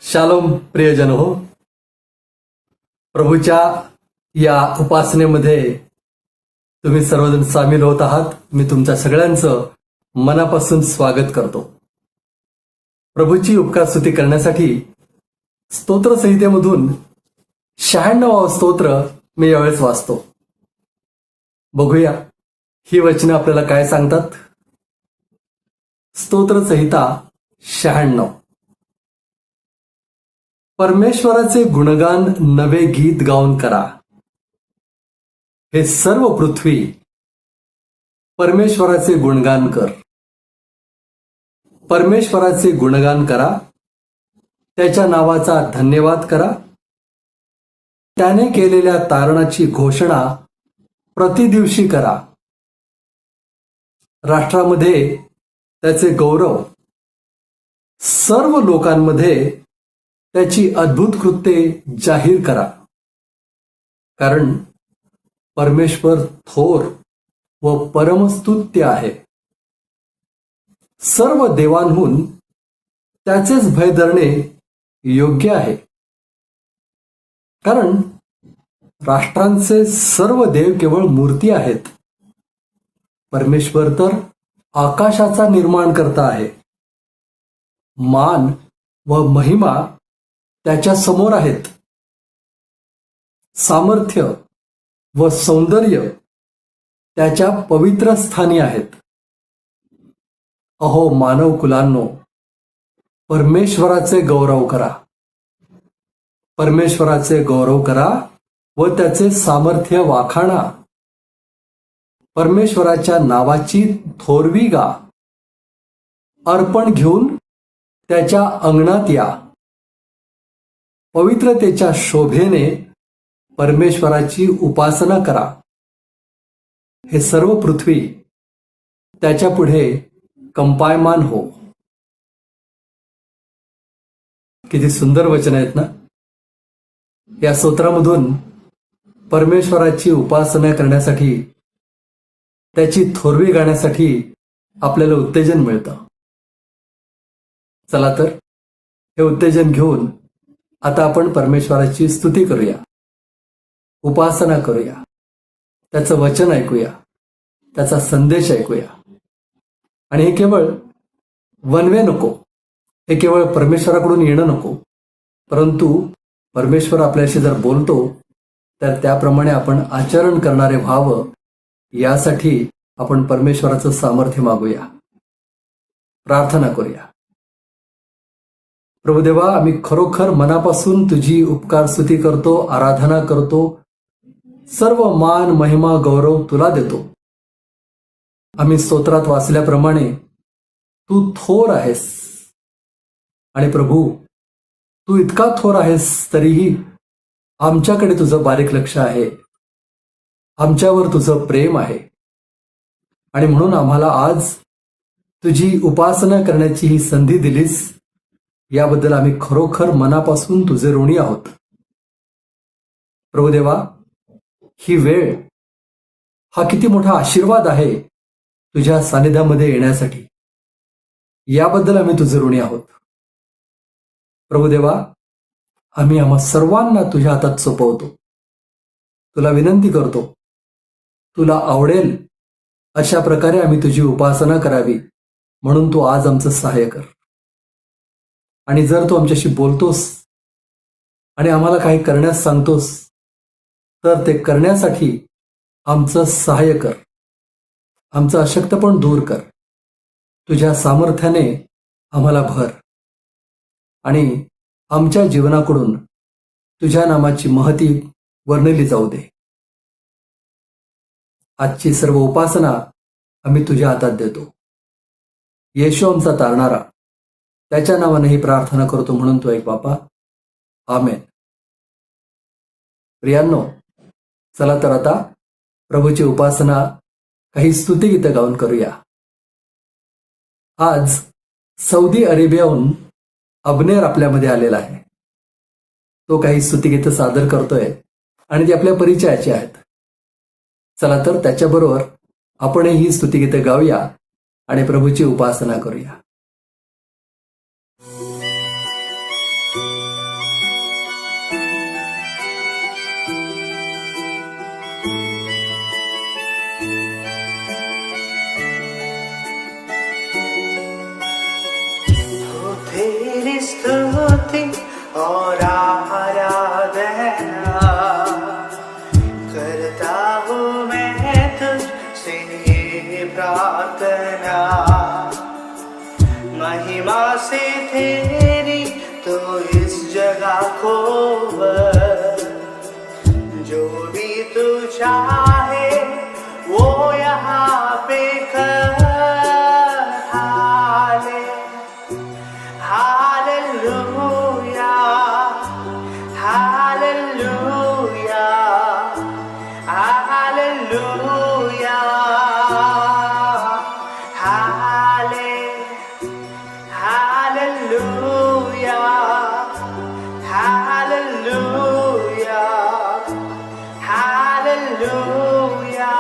Shalom प्रियजन हो. प्रभूच्या या उपासनेमध्ये तुम्ही सर्वजण सामील होत आहात. मी तुमच्या सगळ्यांचं मनापासून स्वागत करतो. प्रभूची उपकारस्तुती करण्यासाठी स्तोत्र संहितेमधून 96 स्तोत्र मी यावेळेस वाचतो. बघूया ही वचनं आपल्याला काय सांगतात. स्तोत्र संहिता 96. परमेश्वराचे गुणगान नवे गीत गाऊन करा. हे सर्व पृथ्वी परमेश्वराचे गुणगान कर. परमेश्वराचे गुणगान करा. त्याच्या नावाचा धन्यवाद करा. त्याने केलेल्या तारणाची घोषणा प्रतिदिवशी करा. राष्ट्रामध्ये त्याचे गौरव, सर्व लोकांमध्ये त्याची अद्भुत कृत्ये जाहीर करा. कारण परमेश्वर थोर व परमस्तुत्य आहे. सर्व देवांहून त्याचेच भय धरणे योग्य आहे. कारण राष्ट्रांचे सर्व देव केवळ मूर्ती आहेत. परमेश्वर तर आकाशाचा निर्माण करता आहे. मान व महिमा त्याच्या समोर आहेत. सामर्थ्य व सौंदर्य त्याच्या पवित्र स्थानी आहेत. अहो मानव कुलांनो, परमेश्वराचे गौरव करा. परमेश्वराचे गौरव करा व त्याचे सामर्थ्य वाखाणा. परमेश्वराच्या नावाची थोरवी गा. अर्पण घेऊन त्याच्या अंगणात या. पवित्रतेच्या शोभेने परमेश्वराची उपासना करा. हे सर्व पृथ्वी त्याच्या पुढे कंपायमान हो. किती सुंदर वचन आहेत ना. या स्तोत्रामधून परमेश्वराची उपासना करण्यासाठी, त्याची थोरवी गाण्यासाठी आपल्याला उत्तेजन मिळतं. चला तर हे उत्तेजन घेऊन आता आपण परमेश्वराची स्तुती करूया, उपासना करूया, त्याचं वचन ऐकूया, त्याचा संदेश ऐकूया. आणि हे केवळ वनवे नको, हे केवळ परमेश्वराकडून येणं नको, परंतु परमेश्वर आपल्याशी जर बोलतो तर त्याप्रमाणे आपण आचरण करणारे व्हावं, यासाठी आपण परमेश्वराचं सामर्थ्य मागूया, प्रार्थना करूया. प्रभुदेवा, आम्ही खरोखर मनापासून तुझी उपकार स्तुती करतो, आराधना करतो. सर्व मान, महिमा, गौरव तुला देतो. आम्ही स्तोत्रात वाचल्याप्रमाणे तू थोर आहेस. आणि प्रभू, तू इतका थोर आहेस तरीही आमच्याकडे तुझं बारीक लक्ष आहे. आमच्यावर तुझं प्रेम आहे. आणि म्हणून आम्हाला आज तुझी उपासना करण्याची ही संधी दिलीस, याबद्दल आम्ही खरोखर मनापासून तुझे ऋणी आहोत. प्रभुदेवा, ही वेळ हा किती मोठा आशीर्वाद आहे तुझ्या सानिध्यामध्ये येण्यासाठी, याबद्दल आम्ही तुझे ऋणी आहोत. प्रभुदेवा, आम्ही आम्हा सर्वांना तुझ्या हातात सोपवतो. तुला विनंती करतो, तुला आवडेल अशा प्रकारे आम्ही तुझी उपासना करावी, म्हणून तू आज आमचं सहाय्य कर. आणि जर तू आमच्याशी बोलतोस आणि आम्हाला काही करण्यास सांगतोस, तर ते करण्यासाठी आमचं सहाय्य कर. आमचं अशक्तपण दूर कर. तुझ्या सामर्थ्याने आम्हाला भर. आणि आमच्या जीवनाकडून तुझ्या नामाची महती वर्णिली जाऊ दे. आजची सर्व उपासना आम्ही तुझ्या हातात देतो. येशू आमचा तारणारा, त्याच्या नावाने ही प्रार्थना करतो, म्हणून तो ऐक बापा. आमेन. प्रियांनो, चला तर आता प्रभूची उपासना काही स्तुतिगीतं गाऊन करूया. आज सौदी अरेबियाहून अबनेर आपल्यामध्ये आलेला आहे. तो काही स्तुतिगीतं सादर करतोय आणि ती आपल्या परिचयाची आहेत. चला तर त्याच्याबरोबर आपणही ही स्तुतिगीतं गाऊया आणि प्रभूची उपासना करूया. करता हूँ मैं तुझसे ये प्रार्थना, महिमा से तेरी तो इस जगह को जो भी तू चाहे वो यहाँ पे कर। Hallelujah, hallelujah, hallelujah, hallelujah, hallelujah, hallelujah.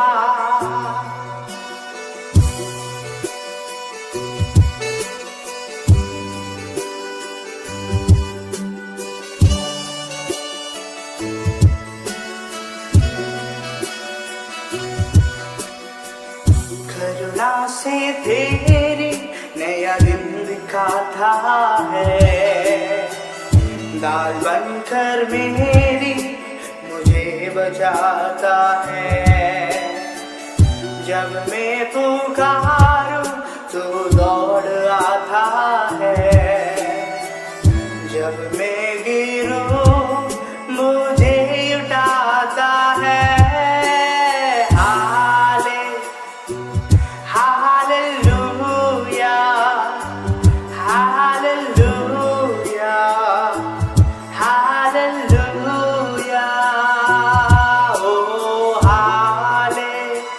करुणा से तेरी नया दिन दिखाता है, दाल बनकर मेरी मुझे बचाता है। जब मैं पुकारूं तो दौड़ आता है, जब मैं गिरूं मुझे उठाता है। हालेलुया, हालेलुया, हालेलुया, ओ हालेलुया,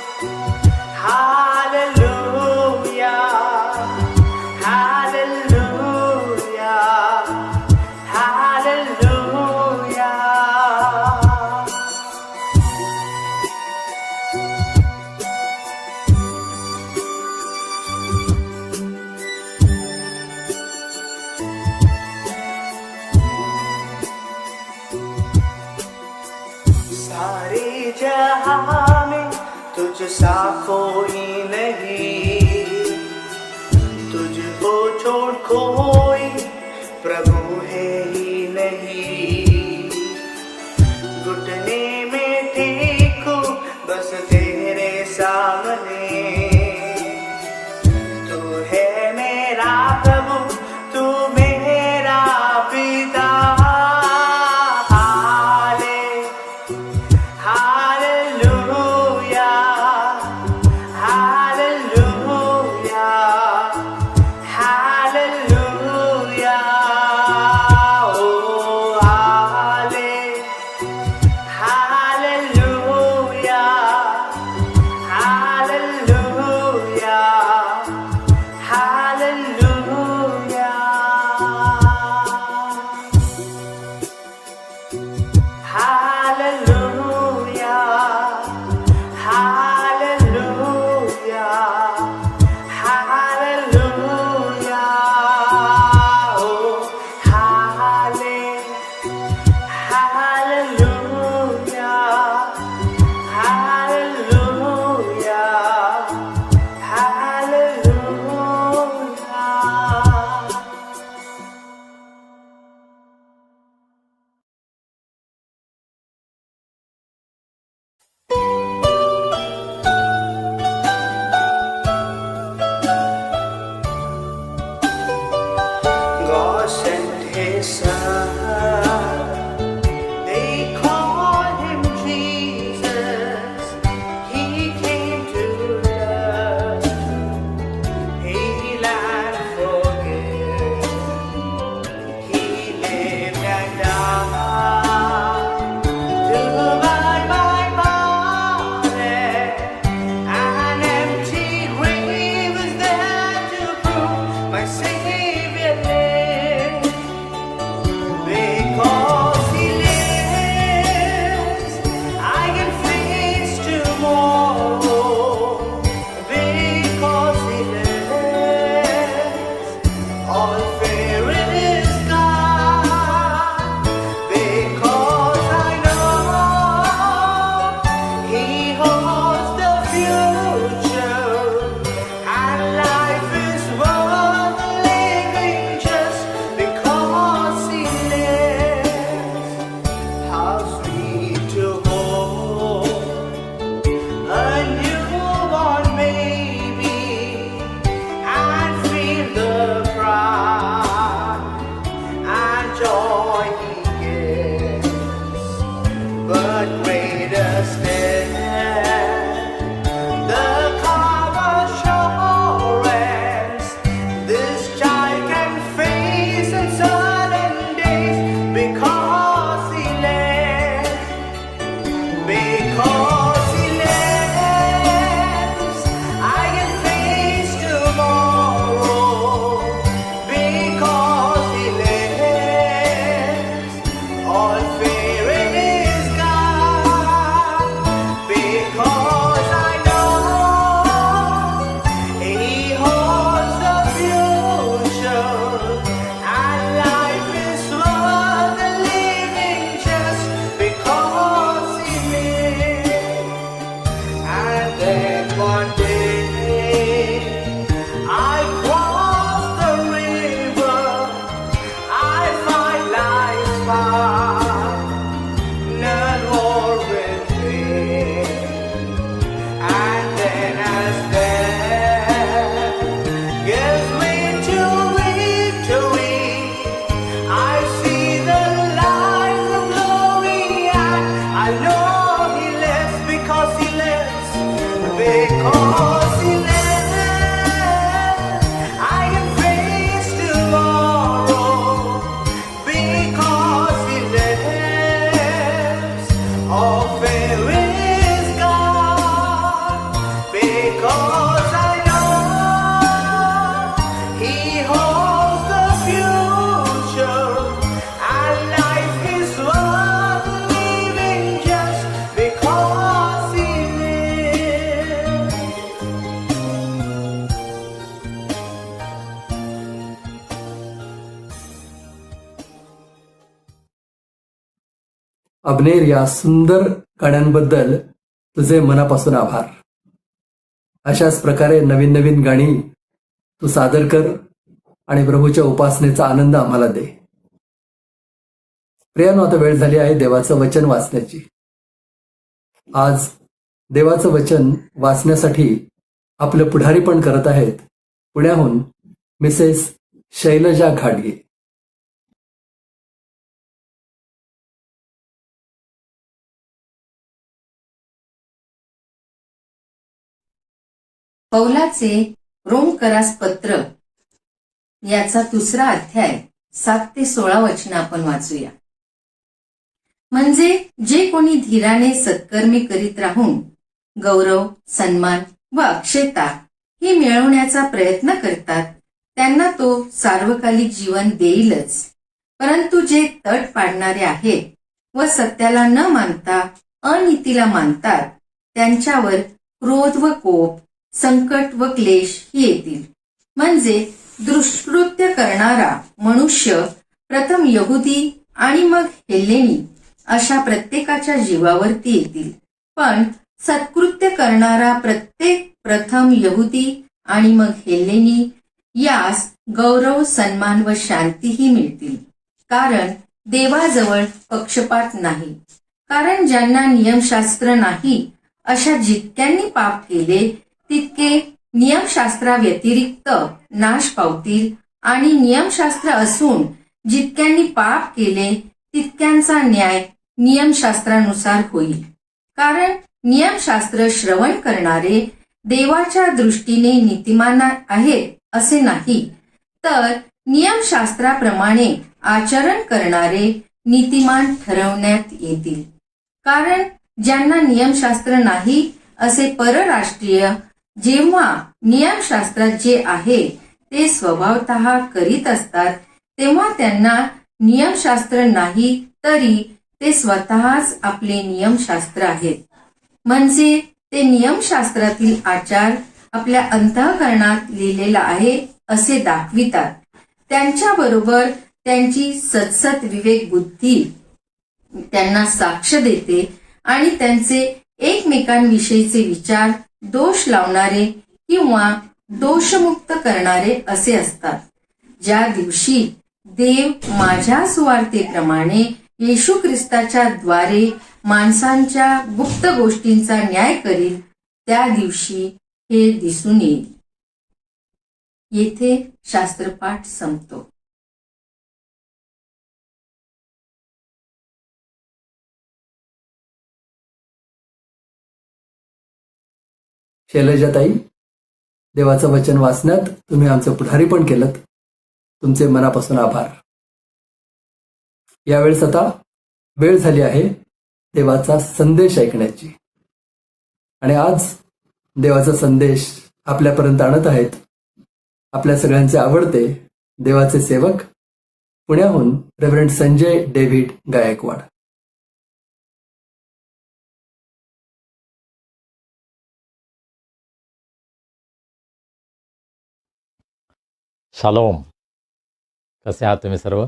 हालेलुया, हालेलुया। सारे जहां में तुझ सा कोई नहीं, तुझको छोड़ कोई प्रभु है ही नहीं। घुटने में टेको बस तेरे सामने, तू है मेरा प्रभु, तू मेरा पिता। हालेलुया, हालेलुया, हालेलुया, ओ हालेलुया, हालेलुया। अबनेर या सुंदर गाण्यांबद्दल तुझे मनापासून आभार. अशाच प्रकारे नवीन नवीन गाणी तू सादर कर आणि प्रभूच्या उपासनेचा आनंद आम्हाला दे. प्रियानो, आता वेळ झाली आहे देवाचं वचन वाचण्याची. आज देवाचं वचन वाचण्यासाठी आपलं पुढारी पण करत आहेत पुण्याहून मिसेस शैलजा घाडगे. पौलाचे रोमकरास पत्र याचा 2रा अध्याय 7 ते 16 वचन आपण वाचूया. म्हणजे जे कोणी धीराने सत्कर्मे करीत राहून गौरव, सन्मान व अक्षयता ही मिळवण्याचा प्रयत्न करतात त्यांना तो सार्वकालिक जीवन देईलच. परंतु जे तट पाडणारे आहेत व सत्याला न मानता अनीतीला मानतात त्यांच्यावर क्रोध व कोप, संकट व क्लेश ही येतील. म्हणजे दुष्कृत्य करणारा मनुष्य प्रथम यहुदी आणि मग हेलेनी अशा प्रत्येकाच्या जीवावरती येतील. पण सत्कृत्य करणारा प्रत्येक प्रथम यहुदी आणि मग हेलेनी यास गौरव, सन्मान व शांतीही मिळतील. कारण देवाजवळ पक्षपात नाही. कारण ज्यांना नियमशास्त्र नाही अशा जितक्यांनी पाप केले तितके नियमशास्त्राव्यतिरिक्त नाश पावतील आणि नियमशास्त्र असून जितक्यांनी पाप केले तितक्यांचा न्याय नियमशास्त्रानुसार होईल. कारण नियमशास्त्र श्रवण करणारे देवाच्या दृष्टीने नीतिमान आहेत असे नाही, तर नियमशास्त्राप्रमाणे आचरण करणारे नीतिमान ठरवण्यात येतील. कारण ज्यांना नियमशास्त्र नाही असे परराष्ट्रीय जेव्हा नियमशास्त्रात जे आहे ते स्वभावतः करीत असतात तेव्हा त्यांना नियमशास्त्र नाही तरी ते स्वतःच आपले नियमशास्त्र आहेत. म्हणजे ते नियमशास्त्रातील आचार आपल्या अंतःकरणात लिहिलेला आहे असे दाखवितात. त्यांच्याबरोबर त्यांची सतसत विवेक बुद्धी त्यांना साक्ष देते आणि त्यांचे एकमेकांविषयीचे विचार दोष लावणारे किंवा दोषमुक्त करणारे असे असतात. ज्या दिवशी देव माझ्या सुवार्तेप्रमाणे येशू ख्रिस्ताच्या द्वारे माणसांच्या गुप्त गोष्टींचा न्याय करील त्या दिवशी हे दिसून येईल. येथे शास्त्रपाठ संपतो. शैलजाताई, देवाचं वचन वाचण्यात तुम्ही आमचं पुढारी पण केलं. तुमचे मनापासून आभार. यावेळेस आता वेळ झाली आहे देवाचा संदेश ऐकण्याची. आणि आज देवाचा संदेश आपल्यापर्यंत आणत आहेत आपल्या सगळ्यांचे आवडते देवाचे सेवक पुण्याहून reverend Sanjay David Gaikwad. Shalom. कसे आहात तुम्ही सर्व?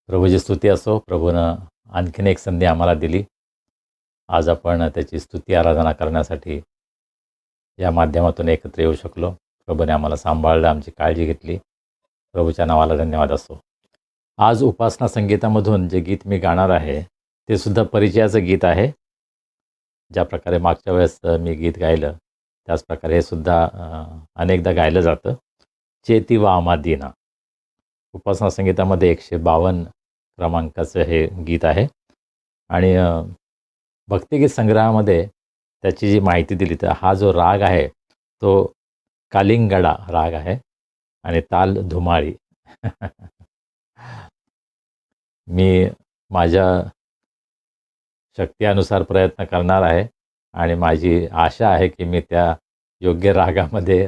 प्रभूची स्तुती असो. प्रभूनं आणखीन एक संधी आम्हाला दिली. आज आपण त्याची स्तुती आराधना करण्यासाठी या माध्यमातून एकत्र येऊ शकलो. प्रभूने आम्हाला सांभाळलं, आमची काळजी घेतली. प्रभूच्या नावाला धन्यवाद असो. आज उपासना संगीतामधून जे गीत मी गाणार आहे ते सुद्धा परिचयाचं गीत आहे. ज्या प्रकारे मागच्या वेळेस मी गीत गायलं त्याच प्रकारे हे सुद्धा अनेकदा गायलं जातं. चेती वा आम्हा दीना. उपासना संगीतामध्ये 152 क्रमांकाचं हे गीत आहे. आणि भक्तिगीत संग्रहामध्ये त्याची जी माहिती दिली तर हा जो राग आहे तो कालिंगडा राग आहे आणि ताल धुमाळी. मी माझ्या शक्तीनुसार प्रयत्न करणार आहे आणि माझी आशा आहे की मी त्या योग्य रागामध्ये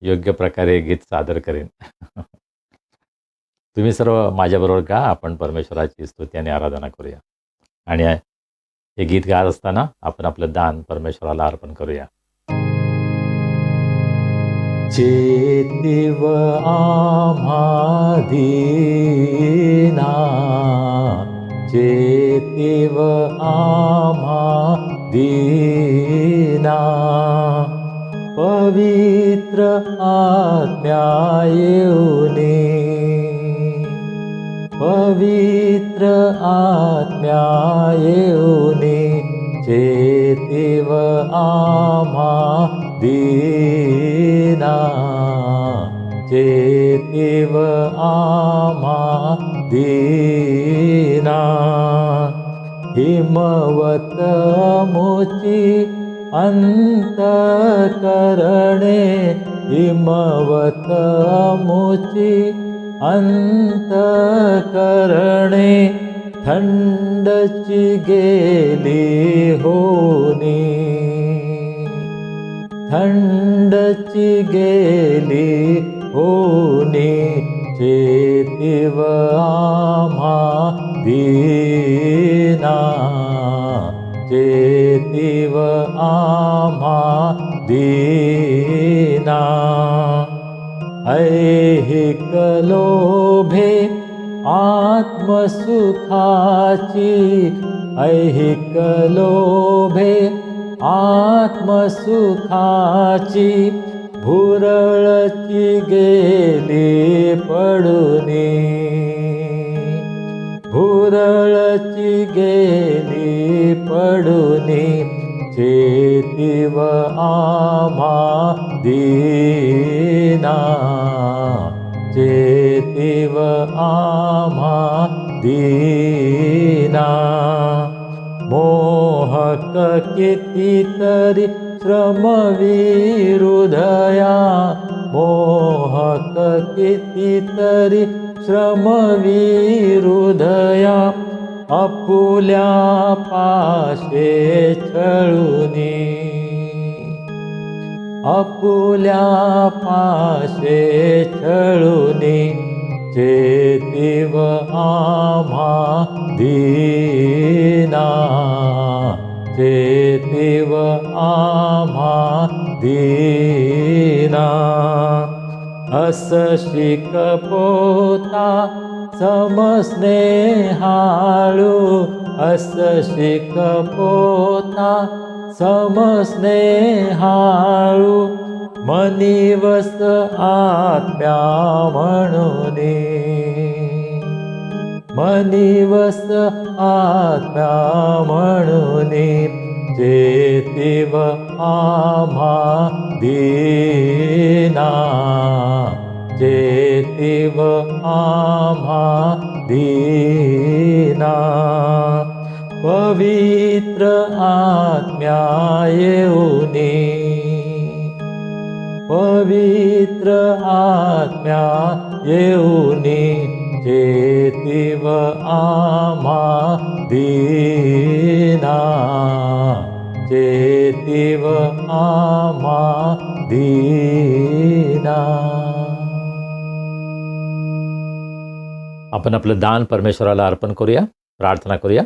योग्य प्रकारे गीत सादर करेन. तुम्ही सर्व माझ्याबरोबर गा. आपण परमेश्वराची स्तुती आणि आराधना करूया. आणि हे गीत गात असताना आपण आपलं दान परमेश्वराला अर्पण करूया. चेतीव आम्हा दीना चेतीव आम्हा दीना. पवित्र आत्म्या येऊनी, पवित्र आत्म्या येऊनी, चेतीव आम्हा दीना. चेतीव आम्हा दीना. हिमवत मुची अंतकरणे, हिमवत मुची अंतकरणे, थंडची गेली होनी, थंडची गेली होनी, चेतीव आम्हा दीना. चेतीव आम्हा दीना. ऐहिक लोभे आत्मसुखाची, ऐहिक लोभे आत्मसुखाची, भुरळची गेली पडुनी, भुरळची गेली पडुनी, चेतीव आम्हा दीना. चेतीव आम्हा दीना. मोहक कितीतरी श्रमविरुधया, मोहक कितीतरी श्रमविरुधया, आपुल्या पाशे छळुनी, आपुल्या पाशे छळुनी, चेतीव आम्हा दीना. चेतीव आम्हा दीना. अस शिकपोता समस्नेहाळू, अस शिकपोता समस्नेहाळू, मनिवस आत्म्या म्हणूनी, मनिवस आत्म्या म्हणूनी, चेतीव आम्हा दीना. चेतीव आम्हा दीना. पवित्र आत्म्या येऊनी, पवित्र आत्म्या येऊनी, चेतीव आम्हा दीना. चेतीव आम्हा दीना. आपण आपलं दान परमेश्वराला अर्पण करूया, प्रार्थना करूया.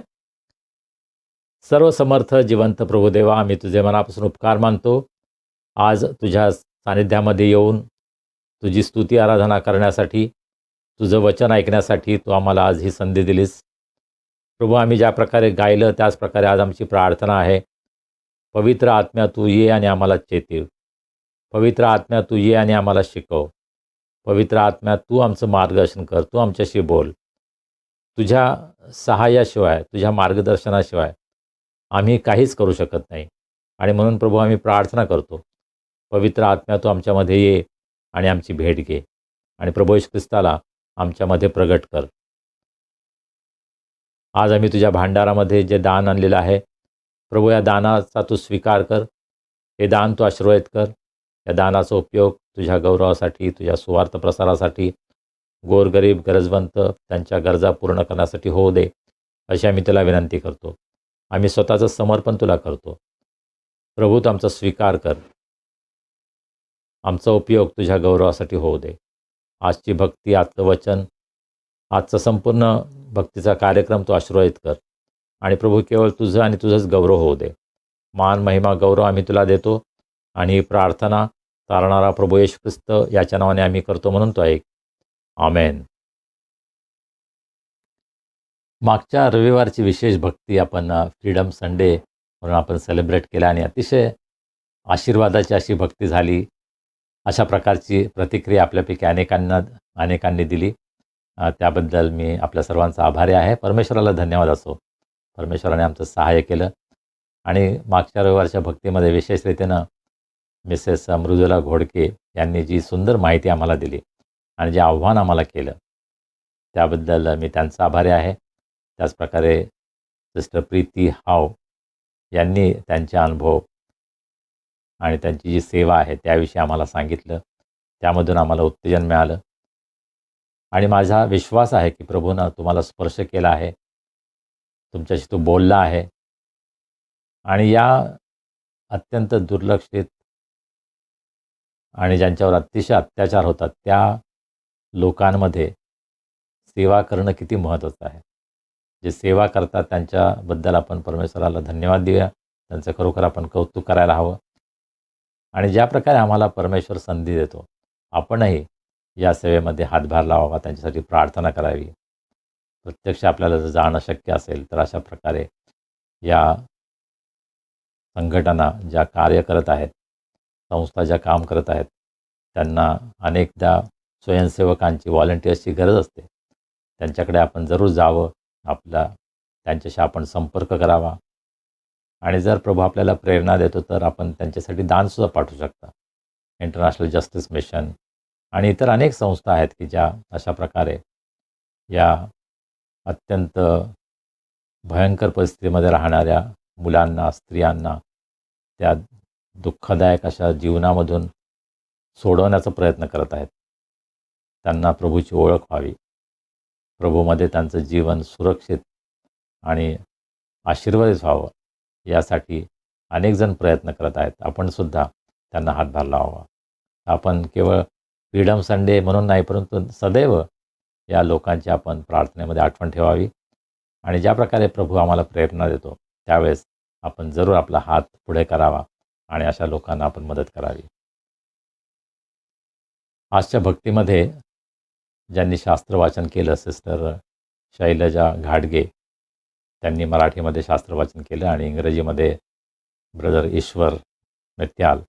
सर्व समर्थ जिवंत प्रभुदेवा, आम्ही तुझे मनापासून उपकार मानतो. आज तुझ्या सानिध्यामध्ये येऊन तुझी स्तुती आराधना करण्यासाठी, तुझं वचन ऐकण्यासाठी तू आम्हाला आज ही संधी दिलीस. प्रभू, आम्ही ज्या प्रकारे गायलं त्याच प्रकारे आज आमची प्रार्थना आहे. पवित्र आत्म्या तू ये आणि आम्हाला चेतीव. पवित्र आत्म्या तू ये आणि आम्हाला शिकव. पवित्र आत्म्या तू आमचं मार्गदर्शन कर, तू आमच्याशी बोल. तुझ्या सहाय्याशिवाय, तुझ्या मार्गदर्शनाशिवाय आम्ही काहीच करू शकत नाही. आणि म्हणून प्रभू आम्ही प्रार्थना करतो, पवित्र आत्म्या तू आमच्यामध्ये ये आणि आमची भेट घे आणि प्रभू येशू ख्रिस्ताला आमच्यामध्ये प्रगट कर. आज आम्ही तुझ्या भांडारामध्ये जे दान आणलेलं आहे, प्रभू या दानाचा तू स्वीकार कर. हे दान तू आशीर्वादित कर. या दानाचा उपयोग तुझ्या गौरवासाठी, तुझ्या सुवार्थ प्रसारासाठी, गोरगरीब गरजवंत त्यांच्या गरजा पूर्ण करण्यासाठी होऊ दे, अशी आम्ही तुला विनंती करतो. आम्ही स्वतःचं समर्पण तुला करतो. प्रभू तू आमचा स्वीकार कर. आमचा उपयोग तुझ्या गौरवासाठी होऊ दे. आजची भक्ती, आजचं वचन, आजचा संपूर्ण भक्तीचा कार्यक्रम तू आशीर्वादित कर. आणि प्रभू केवळ तुझं आणि तुझंच गौरव होऊ दे. मान, महिमा, गौरव आम्ही तुला देतो. आणि ही प्रार्थना तारणारा प्रभू येशू ख्रिस्त याच्या नावाने आम्ही करतो म्हणून तो ऐक. आमेन. मागच्या रविवारची विशेष भक्ती आपण फ्रीडम संडे म्हणून आपण सेलिब्रेट केला आणि अतिशय आशीर्वादाची अशी भक्ती झाली. अशा प्रकारची प्रतिक्रिया आपल्यापैकी अनेकांनी दिली. त्याबद्दल मी आपल्या सर्वांचा आभारी आहे. परमेश्वराला धन्यवाद असो. परमेश्वराने आमचं सहाय्य केलं आणि मागच्या रविवारच्या भक्तीमध्ये विशेष रीतीनं मिसेस मृदुला घोडके यांनी जी सुंदर माहिती आम्हाला दिली आणि जे आव्हान आम्हाला केलं त्याबद्दल मी त्यांचा आभारी आहे. त्याचप्रकारे सिस्टर प्रीती हाव यांनी त्यांचे अनुभव आणि त्यांची जी सेवा आहे त्याविषयी आम्हाला सांगितलं. त्यामधून आम्हाला उत्तेजन मिळालं आणि माझा विश्वास आहे की प्रभूनं तुम्हाला स्पर्श केला आहे, तुमच्याशी तो बोलला आहे आणि या अत्यंत दुर्लक्षित आणि ज्यांच्यावर अतिशय अत्याचार होतात त्या लोकांमध्ये सेवा करणं किती महत्त्वाचं आहे. जे सेवा करतात त्यांच्याबद्दल आपण परमेश्वराला धन्यवाद देऊया. त्यांचं खरोखर आपण कौतुक करायला हवं आणि ज्या प्रकारे आम्हाला परमेश्वर संधी देतो आपणही या सेवेमध्ये हातभार लावावा, त्यांच्यासाठी प्रार्थना करावी. प्रत्यक्ष आपल्याला जर जाणं शक्य असेल तर अशा प्रकारे या संघटना ज्या कार्य करत आहेत, संस्था ज्या काम करत आहेत, त्यांना अनेकदा स्वयंसेवकांची, व्हॉलंटियर्सची गरज असते. त्यांच्याकडे आपण जरूर जावं, त्यांच्याशी आपण संपर्क करावा आणि जर प्रभू आपल्याला प्रेरणा देतो तर आपण त्यांच्यासाठी दानसुद्धा पाठवू शकता. इंटरनॅशनल जस्टिस मिशन आणि इतर अनेक संस्था आहेत की ज्या अशा प्रकारे या अत्यंत भयंकर परिस्थितीमध्ये राहणाऱ्या मुलांना, स्त्रियांना त्या दुःखदायक अशा जीवनामधून सोडवण्याचा प्रयत्न करत आहेत. त्यांना प्रभूची ओळख व्हावी, प्रभूमध्ये त्यांचं जीवन सुरक्षित आणि आशीर्वादित व्हावं यासाठी अनेक जण प्रयत्न करत आहेत. आपणसुद्धा त्यांना हातभार लावावा. आपण केवळ फ्रीडम संडे म्हणून नाही, परंतु सदैव या लोकांची आपण प्रार्थनेमध्ये आठवण ठेवावी आणि ज्या प्रकारे प्रभू आम्हाला प्रेरणा देतो त्यावेळेस आपण जरूर आपला हात पुढे करावा आणि अशा लोकांना आपण मदत करावी. आजच्या भक्तीमध्ये ज्यांनी शास्त्र वाचन केलं, सिस्टर शैलजा घाडगे, त्यांनी मराठीमध्ये शास्त्र वाचन केलं आणि इंग्रजीमध्ये ब्रदर ईश्वर मित्याल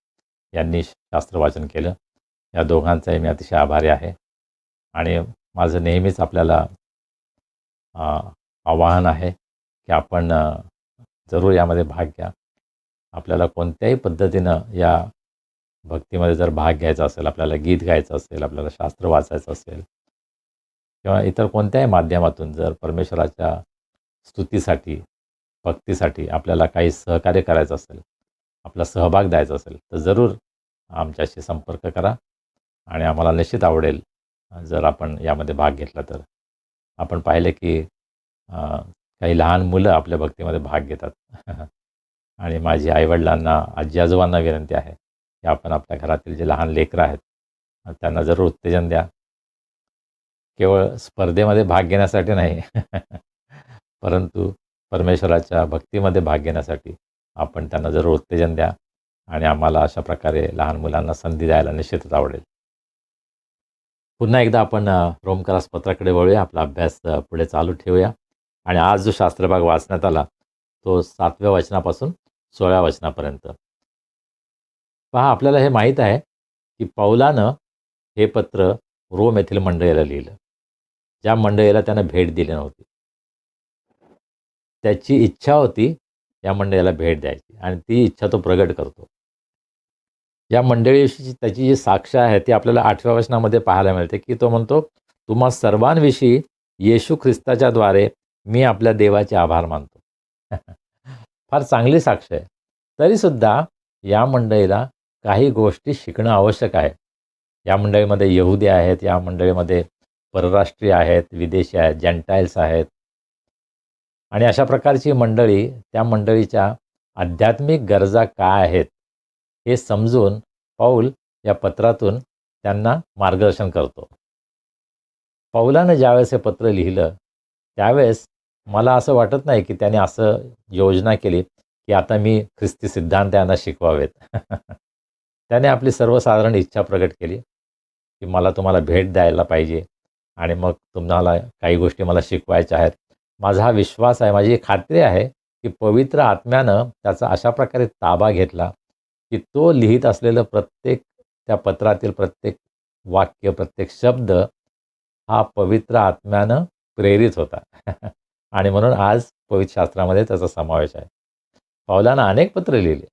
यांनी शास्त्र वाचन केलं. या दोघांचाही मी अतिशय आभारी आहे आणि माझं नेहमीच आपल्याला आवाहन आहे की आपण जरूर यामध्ये भाग घ्या. आपल्याला कोणत्याही पद्धतीनं या भक्तीमध्ये जर भाग घ्यायचा असेल, आपल्याला गीत गायचं असेल, आपल्याला शास्त्र वाचायचं असेल किंवा इतर कोणत्याही माध्यमातून जर परमेश्वराच्या स्तुतीसाठी, भक्तीसाठी आपल्याला काही सहकार्य करायचं असेल, आपला सहभाग द्यायचा असेल तर जरूर आमच्याशी संपर्क करा आणि आम्हाला निश्चित आवडेल जर आपण यामध्ये भाग घेतला तर. आपण पाहिले की काही लहान मुलं आपल्या भक्तीमध्ये भाग घेतात आणि माझी आईवडिलांना, आजी आजोबांना विनंती आहे की आपण आपल्या घरातील जे लहान लेकरं आहेत त्यांना जरूर उत्तेजन द्या. केवळ स्पर्धेमध्ये भाग घेण्यासाठी नाही परंतु परमेश्वराच्या भक्तीमध्ये भाग घेण्यासाठी आपण त्यांना जरूर उत्तेजन द्या आणि आम्हाला अशा प्रकारे लहान मुलांना संधी द्यायला निश्चितच आवडेल. पुन्हा एकदा आपण रोमकरास पत्राकडे वळूया, आपला अभ्यास पुढे चालू ठेवूया आणि आज जो शास्त्रभाग वाचण्यात आला तो 7व्या वचनापासून 16व्या वचनापर्यंत. पहा, आपल्याला हे माहीत आहे की पौलानं हे पत्र रोम येथील मंडळीला लिहिलं, ज्या मंडळीला त्यानं भेट दिली नव्हती. त्याची इच्छा होती या मंडळीला भेट द्यायची आणि ती इच्छा तो प्रगट करतो. या मंडळीविषयीची त्याची जी साक्ष आहे ती आपल्याला 8व्या वचनामध्ये पाहायला मिळते की तो म्हणतो, तुम्हा सर्वांविषयी येशू ख्रिस्ताच्या द्वारे मी आपल्या देवाचे आभार मानतो. फार चांगली साक्ष आहे. तरीसुद्धा या मंडळीला काही गोष्टी शिकणं आवश्यक आहे. या मंडळीमध्ये यहुदी आहेत, या मंडळीमध्ये परराष्ट्रीय आहेत, विदेशी आहेत, जेंटाईल्स आहेत आणि अशा प्रकारची मंडळी, त्या मंडळीच्या आध्यात्मिक गरजा काय आहेत हे समजून पौल या पत्रातून त्यांना मार्गदर्शन करतो. पौलानं ज्यावेळेस हे पत्र लिहिलं त्यावेळेस मला असं वाटत नाही की त्याने असं योजना केली की आता मी ख्रिस्ती सिद्धांत यांना शिकवावेत. त्याने आपली सर्वसाधारण इच्छा प्रकट केली की मला तुम्हाला भेट द्यायला पाहिजे आणि मग तुम्हाला काही गोष्टी मला शिकवायच्या आहेत. माझा हा विश्वास आहे, माझी खात्री आहे की पवित्र आत्म्यानं त्याचा अशा प्रकारे ताबा घेतला की तो लिहित असलेलं प्रत्येक त्या पत्रातील प्रत्येक वाक्य, प्रत्येक शब्द हा पवित्र आत्म्यानं प्रेरित होता. आणि म्हणून आज पवित्र शास्त्रामध्ये त्याचा समावेश आहे. पौलानं अनेक पत्र लिहिली,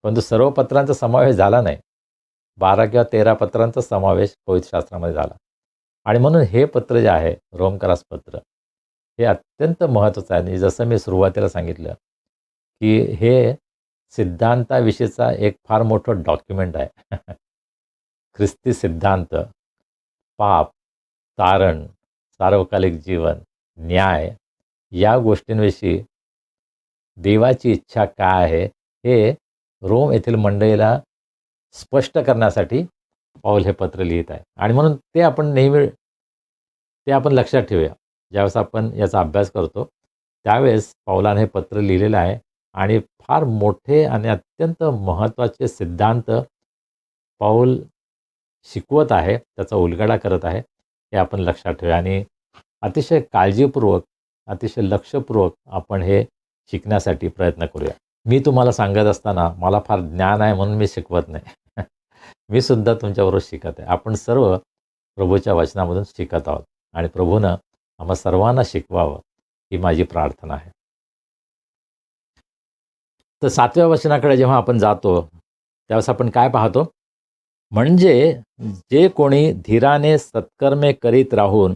परंतु सर्व पत्रांचा समावेश झाला नाही. 12 किंवा 13 पत्रांचा समावेश पवित्र शास्त्रामध्ये झाला. आणि म्हणून हे पत्र जे आहे, रोमकरास पत्र, हे अत्यंत महत्त्वाचं आहे. आणि जसं मी सुरुवातीला सांगितलं की हे सिद्धांताविषयीचा एक फार मोठं डॉक्युमेंट आहे. ख्रिस्ती सिद्धांत, पाप, तारण, सार्वकालिक जीवन, न्याय या गोष्टींविषयी देवाची इच्छा काय आहे हे रोम येथील मंडळीला स्पष्ट करण्यासाठी पौल हे पत्र लिहित आहे. आणि म्हणून ते आपण नेहमी लक्षात ठेवूया. ज्यावेळेस आपण याचा अभ्यास करतो त्यावेळेस पौलाने हे पत्र लिहिलेलं आहे आणि फार मोठे आणि अत्यंत महत्त्वाचे सिद्धांत पौल शिकवत आहे, त्याचा उलगडा करत आहे, हे आपण लक्षात ठेवूया. आणि अतिशय काळजीपूर्वक, अतिशय लक्षपूर्वक आपण हे शिकण्यासाठी प्रयत्न करूया. मी तुम्हाला सांगत असताना मला फार ज्ञान आहे म्हणून मी शिकवत नाही. मी सुद्धा तुमच्याबरोबर शिकत आहे. आपण सर्व प्रभूच्या वचनामधून शिकत आहोत आणि प्रभूनं आम्हा सर्वांना शिकवावं ही माझी प्रार्थना आहे. तर 7व्या वचनाकडे जेव्हा आपण जातो त्यावेळेस आपण काय पाहतो? म्हणजे जे कोणी धीराने सत्कर्मे करीत राहून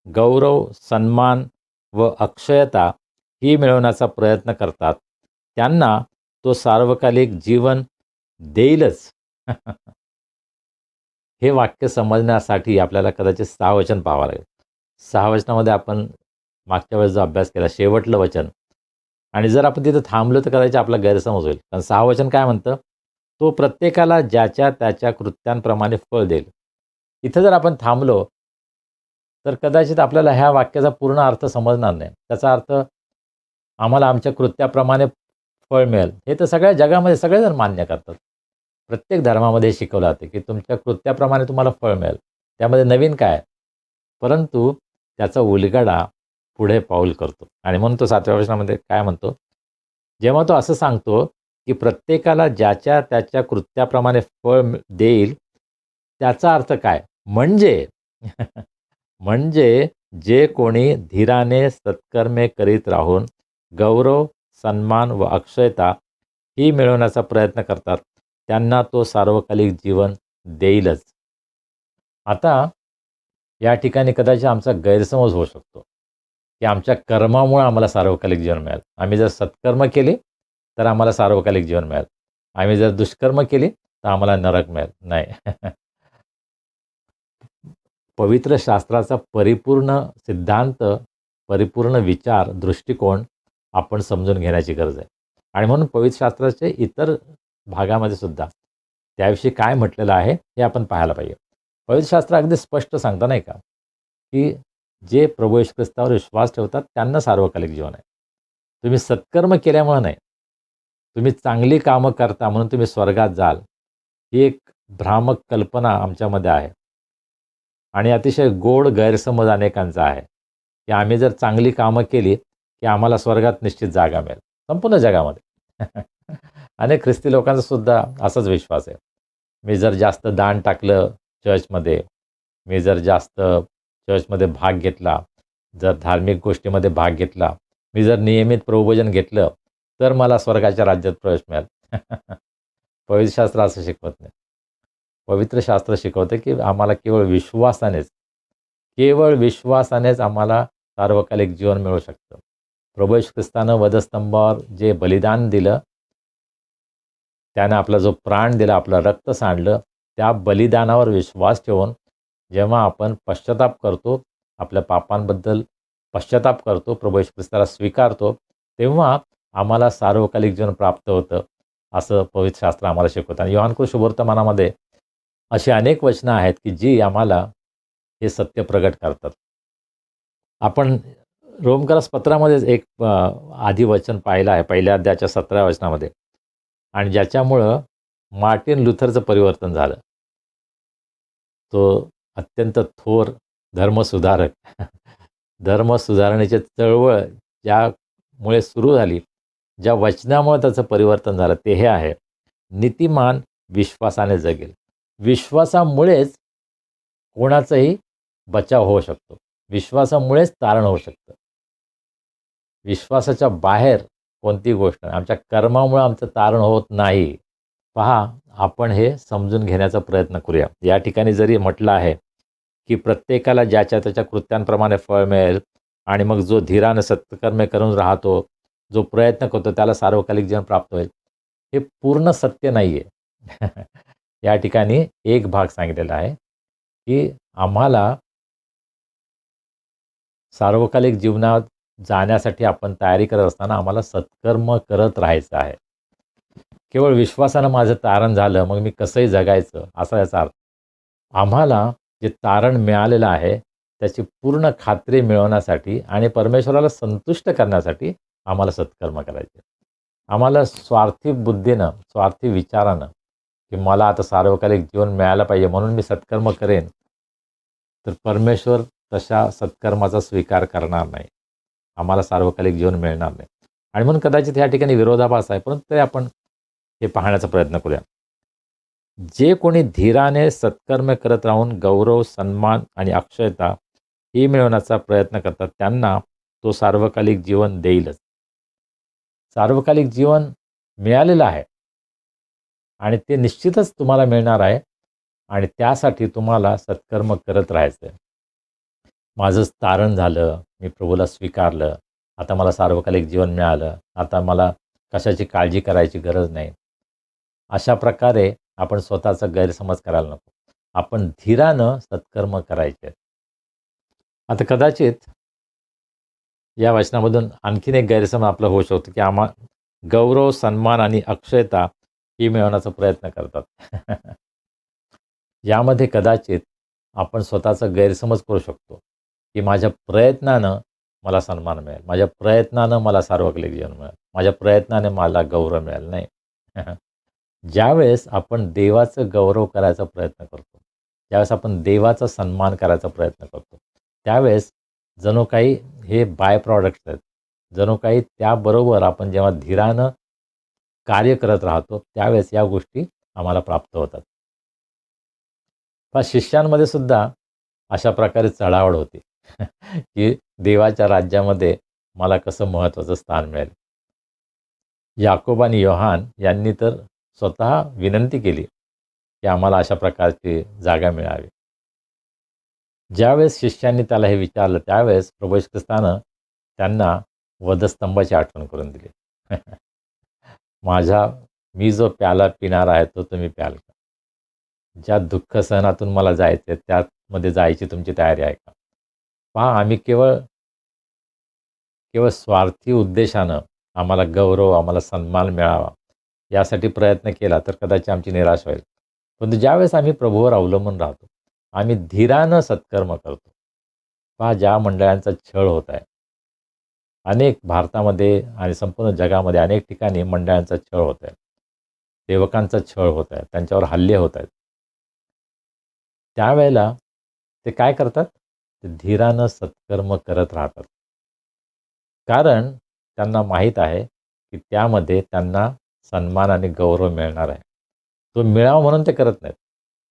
गौरव, सन्मान व अक्षयता ही मिळवण्याचा प्रयत्न करतात त्यांना तो सार्वकालिक जीवन देईलच. हे वाक्य समजण्यासाठी आपल्याला कदाचित 6 वचन पाहावं लागेल. 6 वचनामध्ये आपण मागच्या वेळेस जो अभ्यास केला शेवटलं वचन, आणि जर आपण तिथं थांबलो तर कदाचित आपला गैरसमज होईल. कारण 6 वचन काय म्हणतं? तो प्रत्येकाला ज्याच्या त्याच्या कृत्यांप्रमाणे फळ देईल. इथं जर आपण थांबलो तर कदाचित आपल्याला ह्या वाक्याचा पूर्ण अर्थ समजणार नाही. त्याचा अर्थ आम्हाला आमच्या कृत्याप्रमाणे फळ मिळेल हे तर सगळ्या जगामध्ये सगळेजण मान्य करतात. प्रत्येक धर्मामध्ये शिकवलं जाते की तुमच्या कृत्याप्रमाणे तुम्हाला फळ मिळेल. त्यामध्ये नवीन काय आहे? परंतु त्याचा उलगडा पुढे पौल करतो. आणि म्हणून तो 7व्या वचनामध्ये काय म्हणतो? जेव्हा तो असं सांगतो की प्रत्येकाला ज्याच्या त्याच्या कृत्याप्रमाणे फळ देईल, त्याचा अर्थ काय? म्हणजे म्हणजे जे कोणी धीराने सत्कर्मे करीत राहून गौरव, सन्मान व अक्षयता ही मिळवण्याचा प्रयत्न करतात त्यांना तो सार्वकालिक जीवन देईलच. आता या ठिकाणी कदाचित आमचा गैरसमज होऊ शकतो की आमच्या कर्मामुळे आम्हाला सार्वकालिक जीवन मिळेल. आम्ही जर सत्कर्म केले तर आम्हाला सार्वकालिक जीवन मिळेल. आम्ही जर दुष्कर्म केली तर आम्हाला नरक मिळेल. नाही. पवित्र शास्त्राचा परिपूर्ण सिद्धांत, परिपूर्ण विचार, दृष्टिकोन आपण समजून घेण्याची गरज आहे. आणि म्हणून पवित्र शास्त्राचे इतर भागामध्ये सुद्धा त्याविषयी काय म्हटलेलं आहे हे आपण पाहायला पाहिजे. पवित्र शास्त्र अगदी स्पष्ट सांगतं नाही का की जे प्रभू येशू ख्रिस्तावर विश्वास ठेवतात त्यांना सार्वकालिक जीवन आहे. तुम्ही सत्कर्म केल्यामुळे नाही, तुम्ही चांगली कामं करता म्हणून तुम्ही स्वर्गात जाल, ही एक भ्रामक कल्पना आमच्यामध्ये आहे. आणि अतिशय गोड गैरसमज अनेकांचा आहे की आम्ही जर चांगली कामं केली की आम्हाला स्वर्गात निश्चित जागा मिळेल. संपूर्ण जगामध्ये अनेक ख्रिस्ती लोकांचा सुद्धा असाच विश्वास आहे. मी जर जास्त दान टाकलं चर्चमध्ये, मी जर जास्त चर्चमध्ये भाग घेतला, जर धार्मिक गोष्टीमध्ये भाग घेतला, मी जर नियमित प्रभुभजन घेतलं तर मला स्वर्गाच्या राज्यात प्रवेश मिळेल. पवित्र शास्त्र असं शिकवत नाही. पवित्र शास्त्र शिकवतं की आम्हाला केवळ विश्वासानेच आम्हाला सार्वकालिक जीवन मिळू शकतं. प्रभू येशू ख्रिस्तानं वधस्तंभावर जे बलिदान दिलं, त्यानं आपला जो प्राण दिला, आपलं रक्त सांडलं, त्या बलिदानावर विश्वास ठेवून जेव्हा आपण पश्चाताप करतो, आपल्या पापांबद्दल पश्चाताप करतो, प्रभू येशू ख्रिस्ताला स्वीकारतो, तेव्हा आम्हाला सार्वकालिक जीवन प्राप्त होतं, असं पवित्र शास्त्र आम्हाला शिकवतं. आणि योहान शुभवर्तमानामध्ये अशी अनेक वचनं आहेत की जी आम्हाला हे सत्य प्रगट करतात. आपण रोमकरास पत्रामध्येच एक आधी वचन पाहिलं आहे, पहिल्या अध्यायाच्या 17व्या वचनामध्ये, आणि ज्याच्यामुळं मार्टिन लुथरचं परिवर्तन झालं. तो अत्यंत थोर धर्मसुधारक, धर्मसुधारणेची चळवळ ज्यामुळे सुरू झाली, ज्या वचनामुळे त्याचं परिवर्तन झालं ते हे आहे, नीतिमान विश्वासाने जगेल. विश्वासामुळेच कोणाचाही बचाव होऊ शकतो. विश्वासामुळेच तारण होऊ शकतं. विश्वासाच्या बाहेर कोणती गोष्ट नाही. आमच्या कर्मामुळे आमचं तारण होत नाही. पहा, आपण हे समजून घेण्याचा प्रयत्न करूया. या ठिकाणी जरी म्हटलं आहे, की प्रत्येकाला ज्याच्या त्याच्या कृत्यांप्रमाणे फळ मिळेल आणि मग जो धीराने सत्कर्मे करून राहतो, जो प्रयत्न करतो त्याला सार्वकालिक जीवन प्राप्त होईल. हे पूर्ण सत्य नाही आहे. या ठिकाणी एक भाग सांगितलेला आहे, की आम्हाला सार्वकालिक जीवनात जाण्यासाठी आपण तयारी करत असताना आम्हाला सत्कर्म करत राहायचं आहे. केवळ विश्वासानं माझं तारण झालं, मग मी कसंही जगायचं असा याचा अर्थ. आम्हाला जे तारण मिळालेलं आहे त्याची पूर्ण खात्री मिळवण्यासाठी आणि परमेश्वराला संतुष्ट करण्यासाठी आम्हाला सत्कर्म करायचे. आम्हाला स्वार्थी बुद्धीनं, स्वार्थी विचारानं, की मला आता सार्वकालिक जीवन मिळायला पाहिजे म्हणून मी सत्कर्म करेन, तर परमेश्वर तशा सत्कर्माचा स्वीकार करणार नाही. आम्हाला सार्वकालिक जीवन मिळणार नाही. आणि म्हणून कदाचित या ठिकाणी विरोधाभास आहे, परंतु तरी आपण हे पाहण्याचा प्रयत्न करूया. जे कोणी धीराने सत्कर्म करत राहून गौरव, सन्मान आणि अक्षयता ही मिळवण्याचा प्रयत्न करतात, त्यांना तो सार्वकालिक जीवन देईलच. सार्वकालिक जीवन मिळालेलं आहे आणि ते निश्चितच तुम्हाला मिळणार आहे आणि त्यासाठी तुम्हाला सत्कर्म करत राहायचं आहे. माझंच तारण झालं, मी प्रभूला स्वीकारलं, आता मला सार्वकालिक जीवन मिळालं, आता मला कशाची काळजी करायची गरज नाही. अशा प्रकारे आपण स्वतःचा गैरसमज करायला नको. आपण धीरानं सत्कर्म करायचे. आता कदाचित या वचनामधून आणखीन एक गैरसमज आपला होऊ शकतो, की गौरव, सन्मान आणि अक्षयता ही मिळवण्याचा प्रयत्न करतात. यामध्ये कदाचित आपण स्वतःचा गैरसमज करू शकतो, की माझ्या प्रयत्नानं मला सन्मान मिळेल, माझ्या प्रयत्नानं मला सार्वकालिक जीवन मिळेल, माझ्या प्रयत्नाने मला गौरव मिळेल. नाही. ज्यावेळेस आपण देवाचं गौरव करायचा प्रयत्न करतो, ज्यावेळेस आपण देवाचा सन्मान करायचा प्रयत्न करतो, त्यावेळेस जणू काही हे बाय प्रॉडक्ट्स आहेत. जणू काही त्याबरोबर आपण जेव्हा धीरानं कार्य करत राहतो, त्यावेळेस या गोष्टी आम्हाला प्राप्त होतात. पण शिष्यांमध्ये सुद्धा अशा प्रकारे चढाओढ होती, की देवाच्या राज्यामध्ये मला कसं महत्त्वाचं स्थान मिळेल. याकोब आणि योहान यांनी तर स्वतः विनंती केली, की आम्हाला अशा प्रकारची जागा मिळावी. ज्यावेळेस शिष्यांनी त्याला हे विचारलं, त्यावेळेस प्रभू येशू ख्रिस्तानं त्यांना वधस्तंभाची आठवण करून दिली. मी जो प्याला पिणार आहे तो तुम्ही प्याल का? ज्या दुःख सहनातून मला जायचं आहे त्यामध्ये जायची तुमची तयारी आहे का? पहा, आम्ही केवळ स्वार्थी उद्देशानं आम्हाला गौरव, आम्हाला सन्मान मिळावा यासाठी प्रयत्न केला तर कदाचित आमची निराशा होईल. परंतु ज्यावेळेस आम्ही प्रभूवर अवलंबून राहतो, आम्ही धीरानं सत्कर्म करतो. पहा, ज्या मंडळांचा छळ होत आहे, अनेक भारतामध्ये आणि संपूर्ण जगामध्ये अनेक ठिकाणी मंडळांचा छळ होत आहे, सेवकांचा छळ होत आहे, त्यांच्यावर हल्ले होत आहेत. त्यावेळेला ते काय करतात? ते धीरानं सत्कर्म करत राहतात. कारण त्यांना माहीत आहे की त्यामध्ये त्यांना सन्मान आणि गौरव मिळणार आहे. तो मिळावा म्हणून ते करत नाहीत,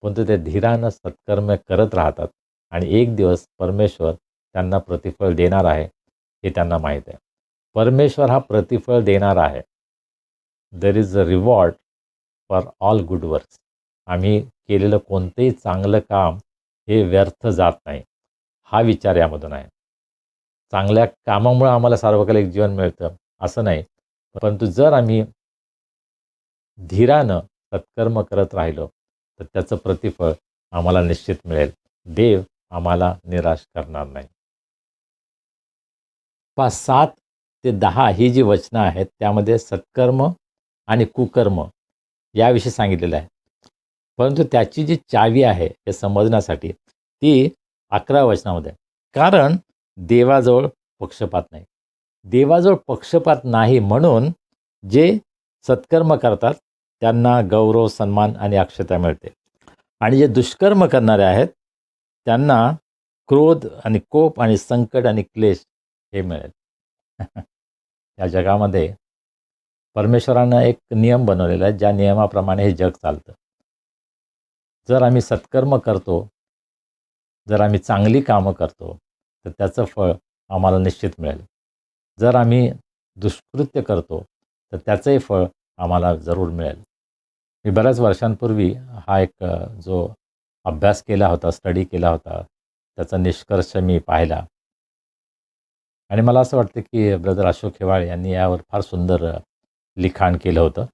परंतु ते धीरानं सत्कर्म करत राहतात आणि एक दिवस परमेश्वर त्यांना प्रतिफळ देणार आहे हे त्यांना माहीत आहे. परमेश्वर हा प्रतिफळ देणार आहे. There is a reward for all good works. आम्ही केलेलं कोणतेही चांगलं काम हे व्यर्थ जात नाही, हा विचार यामधून आहे. चांगल्या कामामुळे आम्हाला सार्वकालिक जीवन मिळतं असं नाही, परंतु जर आम्ही धीरानं सत्कर्म करत राहिलो तर त्याचं प्रतिफळ आम्हाला निश्चित मिळेल. देव आम्हाला निराश करणार नाही. 7 ते 10 ही जी वचनं आहेत त्यामध्ये सत्कर्म आणि कुकर्म याविषयी सांगितलेलं आहे. परंतु त्याची जी चावी आहे हे समजण्यासाठी ती 11 वचनामध्ये आहे. कारण देवाजवळ पक्षपात नाही. देवाजवळ पक्षपात नाही म्हणून जे सत्कर्म करतात त्यांना गौरव, सन्मान आणि अक्षता मिळते. आणि जे दुष्कर्म करणारे आहेत त्यांना क्रोध आणि कोप आणि संकट आणि क्लेश हे मिळेल. या जगामध्ये परमेश्वरानं एक नियम बनवलेला आहे, ज्या नियमाप्रमाणे हे जग चालतं. जर आम्ही सत्कर्म करतो, जर आम्ही चांगली कामं करतो, तर त्याचं फळ आम्हाला निश्चित मिळेल. जर आम्ही दुष्कृत्य करतो, तर त्याचंही फळ आम्हाला जरूर मिळेल. मी बऱ्याच वर्षांपूर्वी हा एक जो अभ्यास केला होता, स्टडी केला होता, त्याचा निष्कर्ष मी पाहिला. आणि मला असं वाटतं की ब्रदर अशोक हेवाळे यांनी यावर फार सुंदर लिखाण केलं होतं,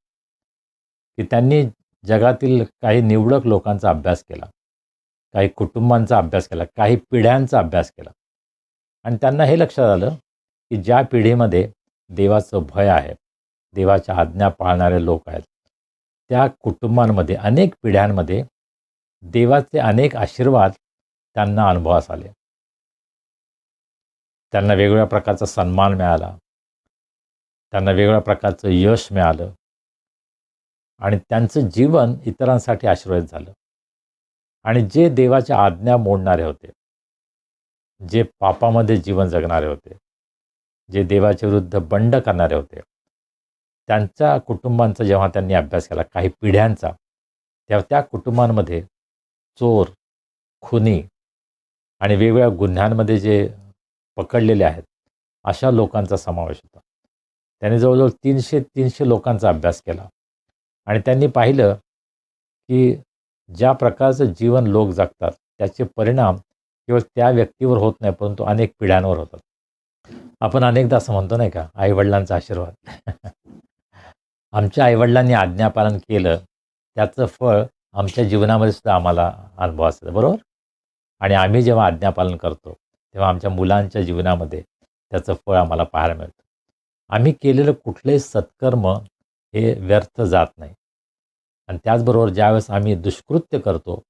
की त्यांनी जगातील काही निवडक लोकांचा अभ्यास केला, काही कुटुंबांचा अभ्यास केला, काही पिढ्यांचा अभ्यास केला. आणि त्यांना हे लक्षात आलं, की ज्या पिढीमध्ये देवाचं भय आहे, देवाच्या आज्ञा पाळणारे लोक आहेत, त्या कुटुंबांमध्ये अनेक पिढ्यांमध्ये देवाचे अनेक आशीर्वाद त्यांना अनुभवास आले. त्यांना वेगवेगळ्या प्रकारचा सन्मान मिळाला, त्यांना वेगवेगळ्या प्रकारचं यश मिळालं आणि त्यांचं जीवन इतरांसाठी आशीर्वाद झालं. आणि जे देवाच्या आज्ञा मोडणारे होते, जे पापामध्ये जीवन जगणारे होते, जे देवाच्या विरुद्ध बंड करणारे होते, त्यांच्या कुटुंबांचा जेव्हा त्यांनी अभ्यास केला, काही पिढ्यांचा, तेव्हा त्या कुटुंबांमध्ये चोर, खुनी आणि वेगवेगळ्या गुन्ह्यांमध्ये जे पकडलेले आहेत, अशा लोकांचा समावेश होता. त्यांनी जवळजवळ 300 लोकांचा अभ्यास केला आणि त्यांनी पाहिलं की ज्या प्रकारचं जीवन लोक जगतात, त्याचे परिणाम केवळ त्या व्यक्तीवर होत नाही, परंतु अनेक पिढ्यांवर होतात. आपण अनेकदा असं म्हणतो नाही का, आईवडिलांचा आशीर्वाद. आमच्या आईवडिलांनी आज्ञापालन केलं, त्याचं फळ आमच्या जीवनामध्ये सुद्धा आम्हाला अनुभवास येतं, बरोबर? आणि आम्ही जेव्हा आज्ञापालन करतो, तेव्हा आमच्या मुलांच्या जीवनामध्ये त्याचं फळ आम्हाला पाहायला मिळतं. आम्ही केलेलं कुठलंही सत्कर्म हे व्यर्थ जात नाही. आणि त्याचबरोबर ज्यावेळेस आम्ही दुष्कृत्य करतो,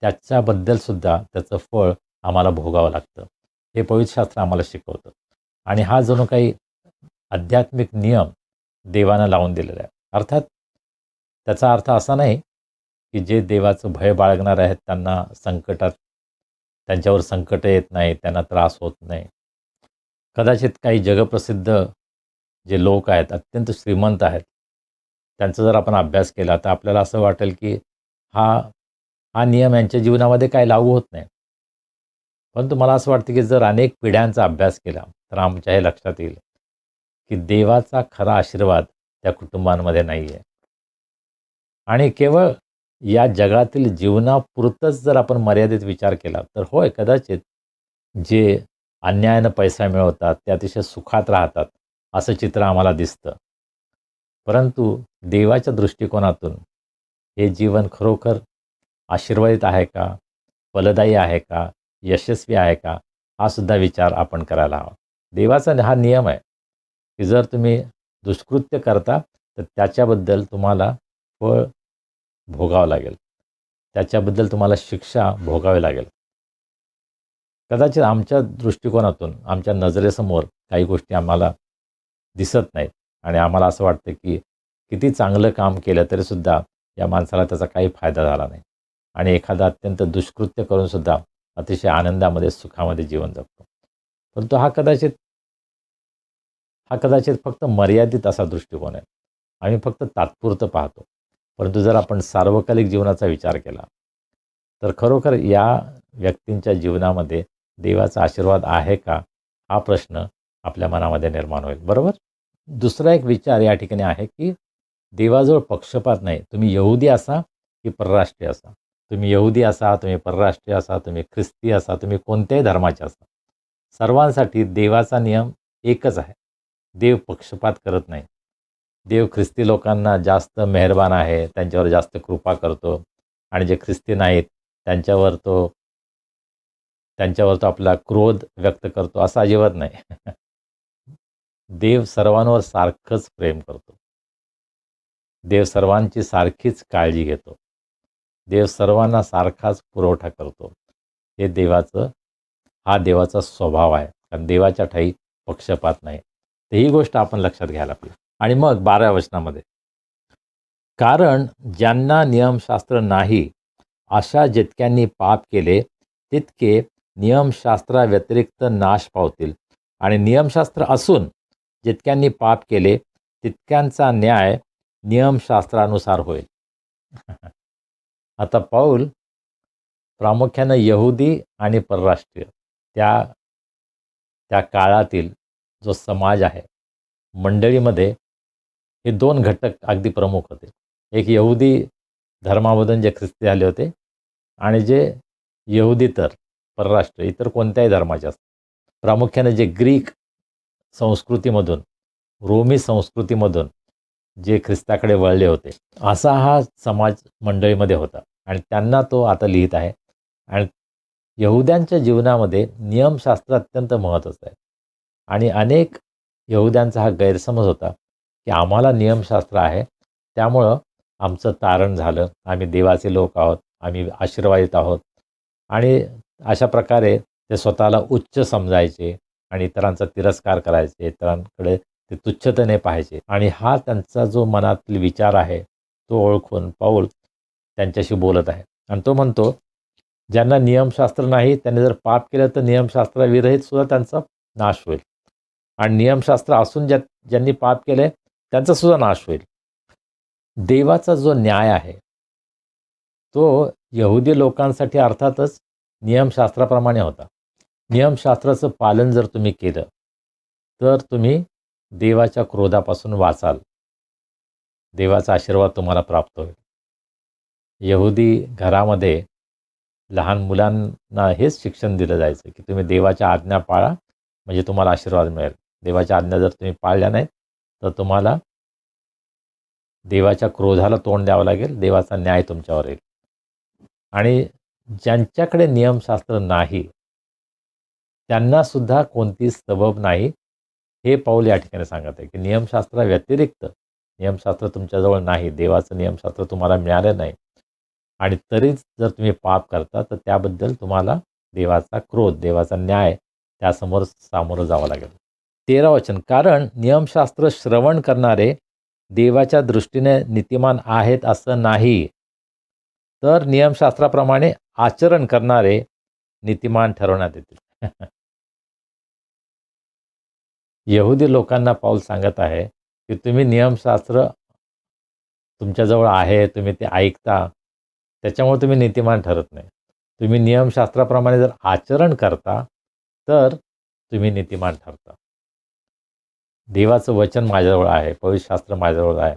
त्याच्याबद्दलसुद्धा त्याचं फळ आम्हाला भोगावं लागतं. हे पवित्रशास्त्र आम्हाला शिकवतं. आणि हा जणू काही आध्यात्मिक नियम देवानं लावून दिलेला आहे. अर्थात त्याचा अर्थ असा नाही की जे देवाचं भय बाळगणारे आहेत त्यांना त्यांच्यावर संकट येत नाही, त्यांना त्रास होत नाही. कदाचित काही जगप्रसिद्ध जे लोक आहेत, अत्यंत श्रीमंत आहेत, त्यांचा जर आपण अभ्यास केला तर आपल्याला असं वाटेल की हा हा नियम यांच्या जीवनामध्ये काय लागू होत नाही. परंतु मला असं वाटतं की जर अनेक पिढ्यांचा अभ्यास केला तर आमच्या हे लक्षात येईल की देवाचा खरा आशीर्वाद त्या कुटुंबांमध्ये नाही आहे. आणि केवळ या जगातील जीवनापुरतंच जर आपण मर्यादित विचार केला तर होय, कदाचित जे अन्यायानं पैसा मिळवतात ते अतिशय सुखात राहतात, असं चित्र आम्हाला दिसतं. परंतु देवाच्या दृष्टिकोनातून हे जीवन खरोखर आशीर्वादित आहे का, फलदायी आहे का, यशस्वी आहे का, हा सुद्धा विचार आपण करायला हवा. देवाचा हा नियम आहे की जर तुम्ही दुष्कृत्य करता तर त्याच्याबद्दल तुम्हाला फळ भोगावं लागेल, त्याच्याबद्दल तुम्हाला शिक्षा भोगावी लागेल. कदाचित आमच्या दृष्टिकोनातून, आमच्या नजरेसमोर काही गोष्टी आम्हाला दिसत नाहीत आणि आम्हाला असं वाटतं की किती चांगलं काम केलं तरीसुद्धा या माणसाला त्याचा काही फायदा झाला नाही आणि एखादा अत्यंत दुष्कृत्य करूनसुद्धा अतिशय आनंदामध्ये, सुखामध्ये जीवन जगतो. परंतु हा कदाचित फक्त मर्यादित असा दृष्टिकोन आहे. आम्ही फक्त तात्पुरतं पाहतो. परंतु जर आपण सार्वकालिक जीवनाचा विचार केला तर खरोखर या व्यक्तींच्या जीवनामध्ये देवाचा आशीर्वाद आहे का, हा प्रश्न आपल्या मनामध्ये निर्माण होईल, बरोबर? दुसरा एक विचार या ठिकाणी आहे की देवाजवळ पक्षपात नाही. तुम्ही यहुदी असा की परराष्ट्रीय असा, तुम्ही यहुदी असा, तुम्ही परराष्ट्रीय असा, तुम्ही ख्रिस्ती असा, तुम्ही कोणत्याही धर्माचे असा, सर्वांसाठी देवाचा नियम एकच आहे. देव पक्षपात करत नाही. देव ख्रिस्ती लोकांना जास्त मेहरबान आहे, त्यांच्यावर जास्त कृपा करतो आणि जे ख्रिस्ती नाहीत त्यांच्यावर तो आपला क्रोध व्यक्त करतो, असं अजिबात नाही. देव सर्वांवर सारखंच प्रेम करतो. देव सर्वांची सारखीच काळजी घेतो. देव सर्वांना सारखाच पुरवठा करतो. हे हा देवाचा स्वभाव आहे. कारण देवाच्या ठायी पक्षपात नाही. तर ही गोष्ट आपण लक्षात घ्यायला पाहिजे. आणि मग 12व्या वचनामध्ये, कारण ज्यांना नियमशास्त्र नाही अशा जितक्यांनी पाप केले तितके नियमशास्त्राव्यतिरिक्त नाश पावतील आणि नियमशास्त्र असून जितक्यांनी पाप केले तितक्यांचा न्याय नियमशास्त्रानुसार होईल. आता पाऊल प्रामुख्यानं यहुदी आणि परराष्ट्रीय त्या त्या काळातील जो समाज आहे, मंडळीमध्ये हे 2 घटक अगदी प्रमुख होते. एक यहुदी धर्मामधून जे ख्रिस्ती आले होते आणि जे यहुदीतर परराष्ट्र इतर कोणत्याही धर्माचे असतात. प्रामुख्याने जे ग्रीक संस्कृतीमधून, रोमी संस्कृतीमधून जे ख्रिस्ताकडे वळले होते, असा हा समाज मंडळीमध्ये होता आणि त्यांना तो आता लिहित आहे. आणि यहुद्यांच्या जीवनामध्ये नियमशास्त्र अत्यंत महत्त्वाचं आहे आणि अनेक यहुद्यांचा हा गैरसमज होता की आम्हाला नियमशास्त्र आहे, त्यामुळं आमचं तारण झालं, आम्ही देवाचे लोक आहोत, आम्ही आशीर्वादित आहोत आणि अशा प्रकारे ते स्वतःला उच्च समजायचे आणि इतरांचा तिरस्कार करायचे, इतरांकडे ते तुच्छतेने पाहायचे. आणि हा त्यांचा जो मनातील विचार आहे तो ओळखून पाऊल त्यांच्याशी बोलत आहे आणि तो म्हणतो, ज्यांना नियमशास्त्र नाही त्यांनी जर पाप केलं तर नियमशास्त्राविरहित सुद्धा त्यांचा नाश होईल आणि नियमशास्त्र असून ज्यांनी पाप केले त्यांचा सुद्धा नाश होईल. देवाचा जो न्याय आहे तो यहुदी लोकांसाठी अर्थातच नियमशास्त्राप्रमाणे होता. नियमशास्त्राचं पालन जर तुम्ही केलं तर तुम्ही देवाच्या क्रोधापासून वाचाल, देवाचा आशीर्वाद तुम्हाला प्राप्त होईल. यहुदी घरामध्ये लहान मुलांना हेच शिक्षण दिलं जायचं की तुम्ही देवाच्या आज्ञा पाळा म्हणजे तुम्हाला आशीर्वाद मिळेल. देवाच्या आज्ञा जर तुम्ही पाळल्या नाहीत तर तुम्हाला देवाच्या क्रोधाला तोंड द्यावं लागेल, देवाचा न्याय तुमच्यावर येईल. आणि ज्यांच्याकडे नियमशास्त्र नाही त्यांनासुद्धा कोणती सबब नाही, हे पाऊल या ठिकाणी सांगत आहे की नियमशास्त्राव्यतिरिक्त, नियमशास्त्र तुमच्याजवळ नाही, देवाचं नियमशास्त्र तुम्हाला मिळालं नाही आणि तरीच जर तुम्ही पाप करता तर त्याबद्दल तुम्हाला देवाचा क्रोध, देवाचा न्याय त्यासमोर सामोरं जावं लागेल. 13 वचन, कारण नियमशास्त्र श्रवण करणारे देवाच्या दृष्टीने नीतिमान आहेत असं नाही, तर नियमशास्त्राप्रमाणे आचरण करणारे नीतिमान ठरवण्यात येतील. यहुदी लोकांना पाऊल सांगत आहे की तुम्ही नियमशास्त्र तुमच्याजवळ आहे, तुम्ही ते ऐकता, त्याच्यामुळे तुम्ही नीतिमान ठरत नाही. तुम्ही नियमशास्त्राप्रमाणे जर आचरण करता तर तुम्ही नीतिमान ठरता. देवाचं वचन माझ्याजवळ आहे, पवित्रशास्त्र माझ्याजवळ आहे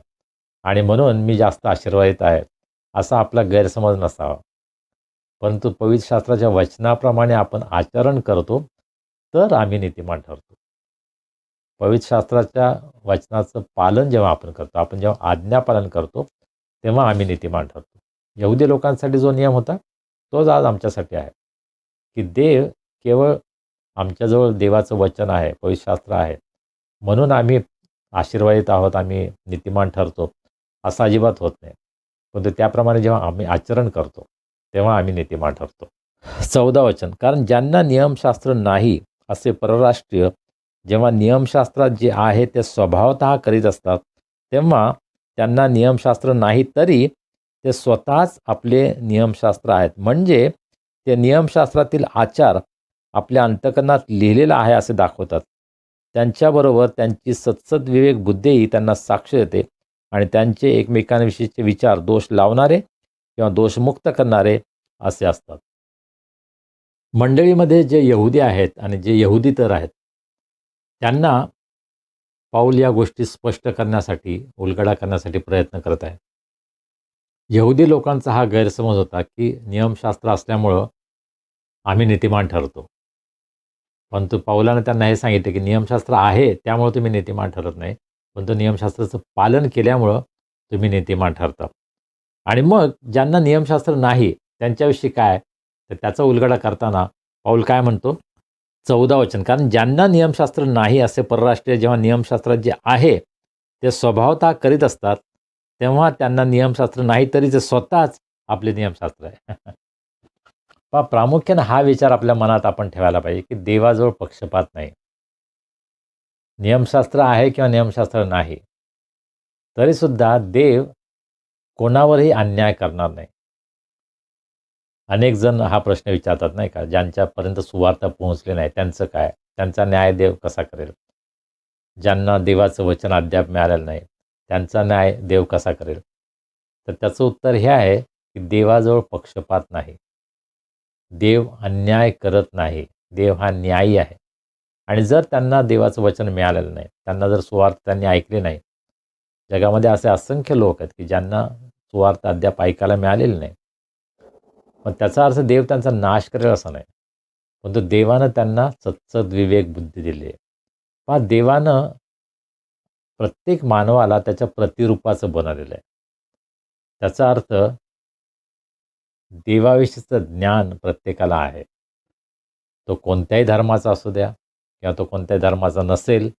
आणि म्हणून मी जास्त आशीर्वादित आहे, असा आपला गैरसमज नसावा. परंतु पवित्रशास्त्राच्या वचनाप्रमाणे आपण आचरण करतो तर आम्ही नीतिमान ठरतो. पवित्रशास्त्राच्या वचनाचं पालन जेव्हा आपण करतो, आपण जेव्हा आज्ञापालन करतो तेव्हा आम्ही नीतिमान ठरतो. यहुदी लोकांसाठी जो नियम होता तोच आज आमच्यासाठी आहे की देव केवळ आमच्याजवळ देवाचं वचन आहे, पवित्रशास्त्र आहे म्हणून आम्ही आशीर्वादित आहोत, आम्ही नीतिमान ठरतो, असं अजिबात होत नाही. परंतु त्याप्रमाणे जेव्हा आम्ही आचरण करतो तेव्हा आम्ही नीतिमान ठरतो. 14 वचन, कारण ज्यांना नियमशास्त्र नाही असे परराष्ट्रीय जेव्हा नियमशास्त्रात जे आहे ते स्वभावतः करीत असतात तेव्हा त्यांना नियमशास्त्र नाही तरी ते स्वतःच आपले नियमशास्त्र आहेत, म्हणजे ते नियमशास्त्रातील आचार आपल्या अंतःकरणात लिहिलेला आहे असे दाखवतात. त्यांच्याबरोबर त्यांची सत्सद्विवेक बुद्धीही त्यांना साक्ष देते आणि त्यांचे एकमेकांविषयीचे विचार दोष लावणारे किंवा दोषमुक्त करणारे असे असतात. मंडळीमध्ये जे यहुदी आहेत आणि जे यहुदीतर आहेत त्यांना पाऊल या गोष्टी स्पष्ट करण्यासाठी, उलगडा करण्यासाठी प्रयत्न करत आहे. यहुदी लोकांचा हा गैरसमज होता की नियमशास्त्र असल्यामुळं आम्ही नीतिमान ठरतो. परंतु पाऊलानं त्यांना हे सांगितले की नियमशास्त्र आहे त्यामुळे तुम्ही नीतिमान ठरत नाही, परंतु नियमशास्त्राचं पालन केल्यामुळं तुम्ही नीतिमान ठरता. आणि मग ज्यांना नियमशास्त्र नाही त्यांच्याविषयी काय, तर त्याचा उलगडा करताना पाऊल काय म्हणतो, 14 वचन, कारण ज्यांना नियमशास्त्र नाही असे परराष्ट्रीय जेव्हा नियमशास्त्रात जे आहे ते स्वभावतः करीत असतात तेव्हा त्यांना नियमशास्त्र नाही तरी ते स्वतःच आपले नियमशास्त्र आहे. प्रामुख्याने हा विचार आपल्या मनात आपण ठेवायला पाहिजे की देवाजवळ पक्षपात नाही. नियमशास्त्र आहे किंवा नियमशास्त्र नाही तरीसुद्धा देव कोणावरही अन्याय करणार नाही. अनेक जण हा प्रश्न विचारतात नाही का, ज्यांच्यापर्यंत सुवार्ता पोहोचली नाही त्यांचं काय, त्यांचा न्याय देव कसा करेल. ज्यांना देवाचं वचन अद्याप मिळालेलं नाही, त्यांचा न्याय देव कसा करेल? तर त्याचं उत्तर हे आहे की देवाजवळ पक्षपात नाही. देव अन्याय करत नाही. देव हा न्यायी आहे. आणि जर त्यांना देवाचं वचन मिळालेलं नाही, त्यांना जर सुवार्थ त्यांनी ऐकले नाही, जगामध्ये असे असंख्य लोक आहेत की ज्यांना सुवार्थ अद्याप ऐकायला मिळालेली नाही. मग त्याचा अर्थ देव त्यांचा नाश करेल असं नाही. परंतु देवानं त्यांना सत्सद विवेक बुद्धी दिली आहे. पहा, देवानं प्रत्येक मानवाला त्याच्या प्रतिरूपाचं बनवलेलं आहे. त्याचा अर्थ देवाविषयीचं ज्ञान प्रत्येकाला आहे. तो कोणत्याही धर्माचा असू द्या किंवा तो कोणत्याही धर्माचा नसेल,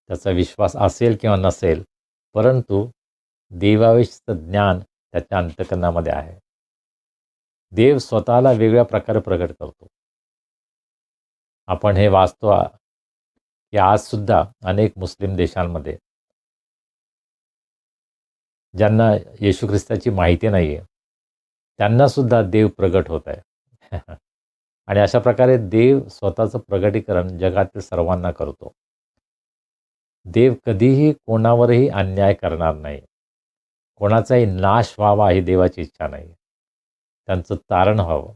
त्याचा विश्वास असेल किंवा नसेल, परंतु देवाविषयीचं ज्ञान त्याच्या अंतःकरणामध्ये आहे. देव स्वतःला वेगळ्या प्रकारे प्रगट करतो. आपण हे वाचतो की आजसुद्धा अनेक मुस्लिम देशांमध्ये ज्यांना येशू ख्रिस्ताची माहिती नाही आहे, त्यांनासुद्धा देव प्रगट होत आहे. आणि अशा प्रकारे देव स्वतःचं प्रगटीकरण जगातील सर्वांना करतो. देव कधीही कोणावरही अन्याय करणार नाही. कोणाचाही नाश व्हावा ही देवाची इच्छा नाही. त्यांचं तारण व्हावं.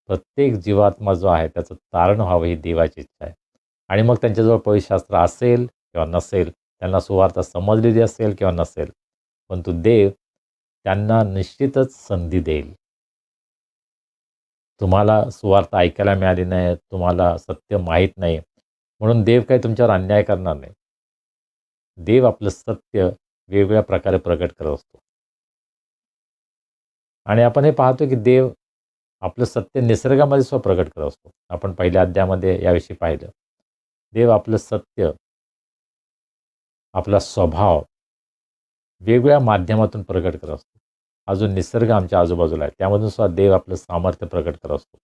प्रत्येक जीवात्मा जो आहे त्याचं तारण व्हावं ही देवाची इच्छा आहे. आणि मग त्यांच्याजवळ पवित्रशास्त्र असेल किंवा नसेल, त्यांना सुवार्थ समजलेली असेल किंवा नसेल, परंतु देव त्यांना निश्चितच संधी देईल. तुम्हाला सुवार्थ ऐकायला मिळाली नाही, तुम्हाला सत्य माहीत नाही, म्हणून देव काही तुमच्यावर अन्याय करणार नाही. देव आपलं सत्य वेगवेगळ्या प्रकारे प्रगट करत असतो. आणि आपण हे पाहतो की देव आपलं सत्य निसर्गामध्ये सुद्धा प्रगट करत असतो. आपण पहिल्या अध्यायामध्ये याविषयी पाहिलं. देव आपलं सत्य, आपला स्वभाव वेगवेगळ्या माध्यमातून प्रगट करत असतो. अजून निसर्ग आमच्या आजूबाजूला आहे, त्यामधून सुद्धा देव आपलं सामर्थ्य प्रगट करत असतो.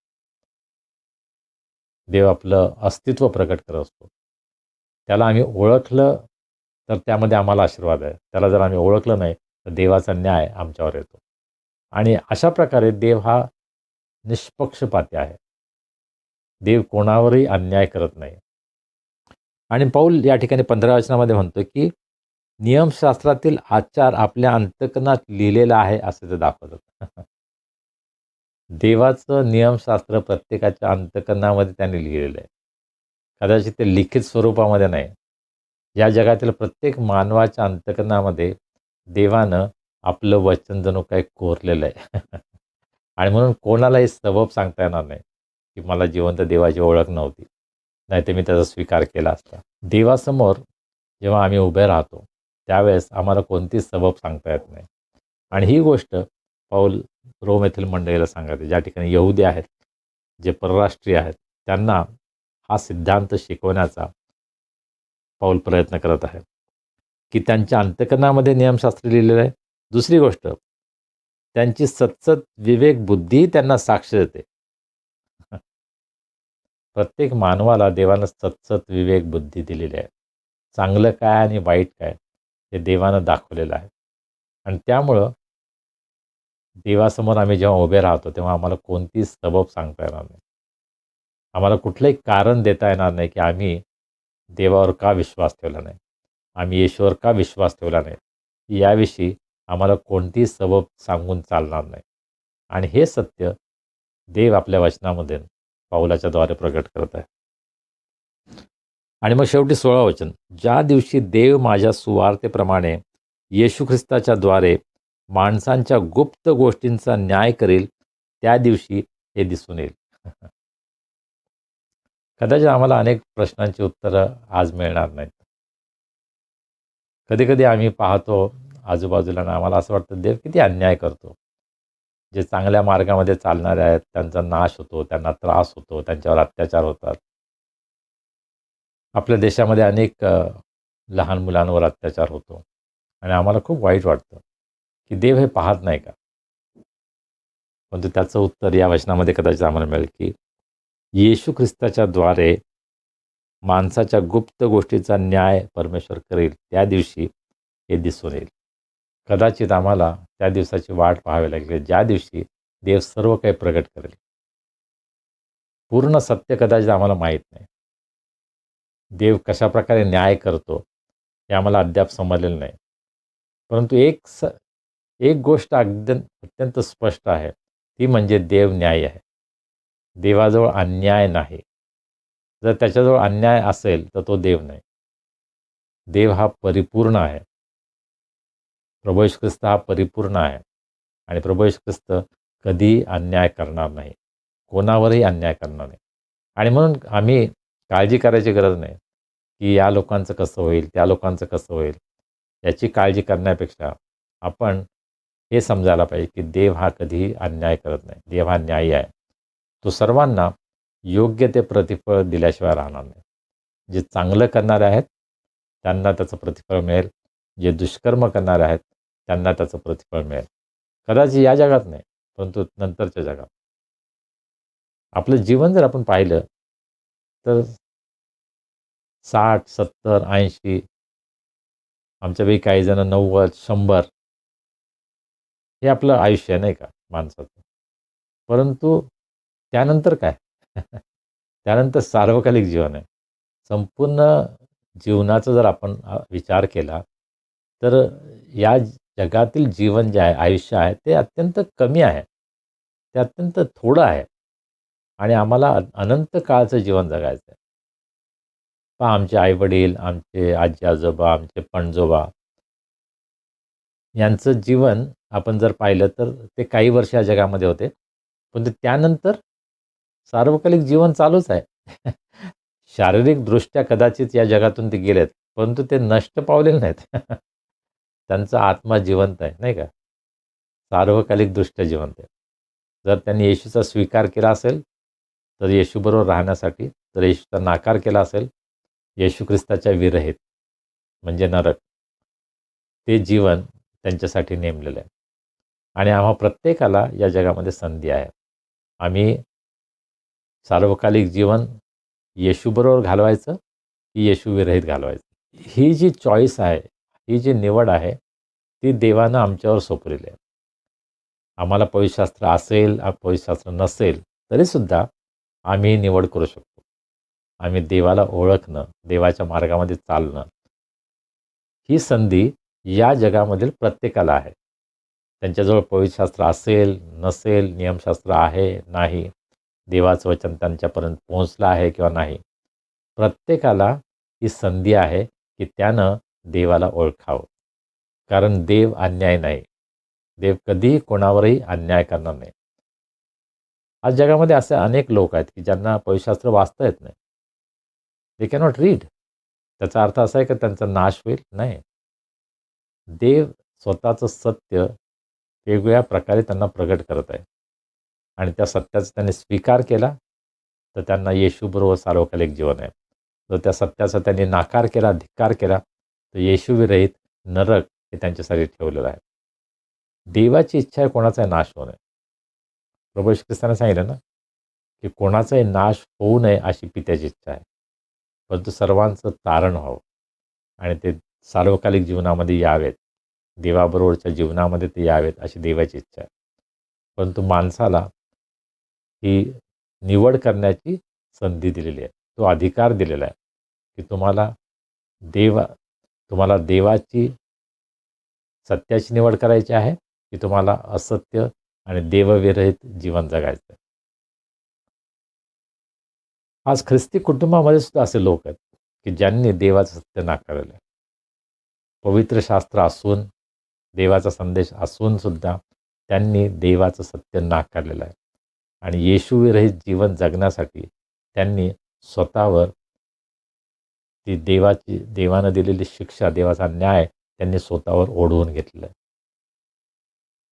देव आपलं अस्तित्व प्रगट करत असतो. त्याला आम्ही ओळखलं तर त्यामध्ये आम्हाला आशीर्वाद आहे. त्याला जर आम्ही ओळखलं नाही तर देवाचा न्याय आमच्यावर येतो. आणि अशा प्रकारे देव हा निष्पक्षपाती आहे. देव कोणावरही अन्याय करत नाही. आणि पौल या ठिकाणी 15 वचनामध्ये म्हणतो की नियमशास्त्रातील आचार आपल्या अंतःकरणात लिहिलेला आहे असं ते दाखवतात. देवाचं नियमशास्त्र प्रत्येकाच्या अंतःकरणामध्ये त्यांनी लिहिलेलं आहे. कदाचित ते लिखित स्वरूपामध्ये नाही. या जगातील प्रत्येक मानवाच्या अंतःकरणामध्ये देवानं आपलं वचन जणू काही कोरलेलं आहे. आणि म्हणून कोणालाही सबब सांगता येणार नाही की मला जिवंत देवाची ओळख नव्हती, नाही तर मी त्याचा स्वीकार केला असता. देवासमोर जेव्हा आम्ही उभे राहतो त्यावेळेस आम्हाला कोणतीच सबब सांगता येत नाही. आणि ही गोष्ट पौल रोम येथील मंडळीला सांगते, ज्या ठिकाणी यहुदी आहेत, जे परराष्ट्रीय आहेत, त्यांना हा सिद्धांत शिकवण्याचा पौल प्रयत्न करत आहे की त्यांच्या अंतःकरणामध्ये नियमशास्त्र लिहिलेलं आहे. दुसरी गोष्ट, त्यांची सतसत विवेक बुद्धी त्यांना साक्ष देते. प्रत्येक मानवाला देवानं सतसत विवेक बुद्धी दिलेली आहे. चांगलं काय आणि वाईट काय हे देवानं दाखवलेलं आहे. आणि त्यामुळं देवासमोर आम्ही जेव्हा उभे राहतो तेव्हा आम्हाला कोणतीच सबब सांगता येणार नाही. आम्हाला कुठलंही कारण देता येणार नाही की आम्ही देवावर का विश्वास ठेवला नाही, आम्ही येशूवर का विश्वास ठेवला नाही, याविषयी आम्हाला कोणतीही सबब सांगून चालणार नाही. आणि हे सत्य देव आपल्या वचनामध्ये पाऊलाच्या द्वारे प्रगट करत आहे. आणि मग शेवटी 16 वचन, ज्या दिवशी देव माझ्या सुवार्तेप्रमाणे येशू ख्रिस्ताच्या द्वारे माणसांच्या गुप्त गोष्टींचा न्याय करेल, त्या दिवशी हे दिसून येईल. कदाचित आम्हाला अनेक प्रश्नांची उत्तरं आज मिळणार नाहीत. कधी कधी आम्ही पाहतो आजूबाजूला ना, आम्हाला असं वाटतं देव किती अन्याय करतो. जे चांगल्या मार्गामध्ये चालणारे आहेत त्यांचा नाश होतो, त्यांना त्रास होतो, त्यांच्यावर अत्याचार होतात. आपल्या देशामध्ये अनेक लहान मुलांवर अत्याचार होतो आणि आम्हाला खूप वाईट वाटतं की देव हे पाहत नाही का. परंतु त्याचं उत्तर या वचनामध्ये कदाचित आम्हाला मिळेल की येशू ख्रिस्ताच्या द्वारे माणसाच्या गुप्त गोष्टीचा न्याय परमेश्वर करेल, त्या दिवशी हे दिसून येईल. कदाचित आम्हाला त्या दिवसाची वाट पाहावी लागेल ज्या दिवशी देव सर्व काही प्रगट करेल. पूर्ण सत्य कदाचित आम्हाला माहीत नाही. देव कशाप्रकारे न्याय करतो हे आम्हाला अद्याप समजलेलं नाही. परंतु एक गोष्ट अत्यंत स्पष्ट आहे, ती म्हणजे देव न्यायी आहे. देवाजवळ अन्याय नाही. जर त्याच्याजवळ अन्याय असेल तर तो देव नाही. देव हा परिपूर्ण आहे. प्रभू येशू ख्रिस्त हा परिपूर्ण आहे आणि प्रभू येशू ख्रिस्त कधीही अन्याय करणार नाही. कोणावरही अन्याय करणार नाही. आणि म्हणून आम्ही काळजी करायची गरज नाही, की या लोकांचं कसं होईल, त्या लोकांचं कसं होईल. याची काळजी करण्यापेक्षा आपण हे समजायला पाहिजे, की देव हा कधीही अन्याय करत नाही. देव हा न्यायी आहे. तो सर्वांना योग्य ते प्रतिफळ दिल्याशिवाय राहणार नाही. जे चांगलं करणारे आहेत त्यांना त्याचं प्रतिफळ मिळेल. जे दुष्कर्म करणारे आहेत त्यांना त्याचं प्रतिफळ मिळेल. कदाचित या जगात नाही, परंतु नंतरच्या जगात. आपलं जीवन जर आपण पाहिलं तर 60, 70, 80, आमच्यापैकी काही जण 90, 100 हे आपलं आयुष्य आहे नाही का माणसाचं. परंतु त्यानंतर काय? त्यानंतर सार्वकालिक जीवन आहे. संपूर्ण जीवनाचा जर आपण विचार केला तर या जगातील जीवन जे आहे, आयुष्य आहे ते अत्यंत कमी आहे. ते अत्यंत थोडं आहे आणि आम्हाला अनंत काळचं जीवन जगायचं आहे. पहा आमचे आई-वडील, आमचे आजी-आजोबा, आमचे पणजोबा यांचं जीवन आपण जर पाहिलं तर ते काही वर्ष या जगामध्ये होते. पण त्यानंतर सार्वकालिक जीवन चालूच आहे. शारीरिकदृष्ट्या कदाचित या जगातून ते गेलेत, परंतु ते नष्ट पावलेले नाहीत. त्यांचा आत्मा जिवंत आहे, नाही का? सार्वकालिकदृष्ट्या जिवंत आहे. जर त्यांनी येशूचा स्वीकार केला असेल, तर येशूबरोबर राहण्यासाठी, जर येशूचा नाकार केला असेल, येशू ख्रिस्ताच्या विरहित म्हणजे नरक, ते जीवन त्यांच्यासाठी नेमलेलं आहे. आणि आम्हा प्रत्येकाला या जगामध्ये संधी आहे. आम्ही सार्वकालिक जीवन येशूबरोबर घालवायचं की येशू विरहित घालवायचं. ही जी चॉईस आहे, ही जी निवड आहे, ती देवानं आमच्यावर सोपवलेली आहे. आम्हाला पवित्रशास्त्र असेल, पवित्रशास्त्र नसेल, तरीसुद्धा आम्ही निवड करू शकतो. आम्ही देवाला ओळखणं, देवाच्या मार्गामध्ये चालणं, ही संधी या जगामधील प्रत्येकाला आहे. त्यांच्याजवळ पवित्रशास्त्र असेल, नसेल, नियमशास्त्र आहे, नाही, देवाचं वचन त्यांच्यापर्यंत पोहोचलं आहे किंवा नाही. प्रत्येकाला ही संधी आहे की त्यानं देवाला ओळखावं. कारण देव अन्याय नाही. देव कधीही कोणावरही अन्याय करणार नाही. आज जगामध्ये असे अनेक लोक आहेत की ज्यांना पवित्रशास्त्र वाचता येत नाही. दे कॅनॉट रीड. त्याचा अर्थ असा आहे की त्यांचा नाश होईल? नाही. देव स्वतःचं सत्य वेगवेगळ्या प्रकारे त्यांना प्रगट करत आहे आणि त्या सत्याचा त्यांनी स्वीकार केला तर त्यांना येशूबरोबर सार्वकालिक जीवन आहे. जर त्या सत्याचा त्यांनी नाकार केला, धिक्कार केला, तर येशूविरहित नरक हे त्यांच्यासाठी ठेवलेलं आहे. देवाची इच्छा आहे कोणाचाही नाश होऊ नये. प्रभू येशू ख्रिस्ताने सांगितलं ना की कोणाचाही नाश होऊ नये अशी पित्याची इच्छा आहे, परंतु सर्वांचं तारण व्हावं आणि ते सार्वकालिक जीवनामध्ये यावेत, देवाबरोबरच्या जीवनामध्ये ते यावेत अशी देवाची इच्छा आहे. परंतु माणसाला ही निवड करण्याची संधी दिलेली आहे, तो अधिकार दिलेला आहे की तुम्हाला देवाची सत्याची निवड करायची आहे की तुम्हाला असत्य आणि देवविरहित जीवन जगायचं आहे. आज ख्रिस्ती कुटुंबामध्ये सुद्धा असे लोक आहेत की ज्यांनी देवाचं सत्य नाकारलेलं आहे. पवित्र शास्त्र असून, देवाचा संदेश असून सुद्धा त्यांनी देवाचं सत्य नाकारलेलं आहे आणि येशूविरहित जीवन जगण्यासाठी त्यांनी स्वतःवर ती देवानं दिलेली शिक्षा, देवाचा न्याय त्यांनी स्वतःवर ओढवून घेतलेला आहे.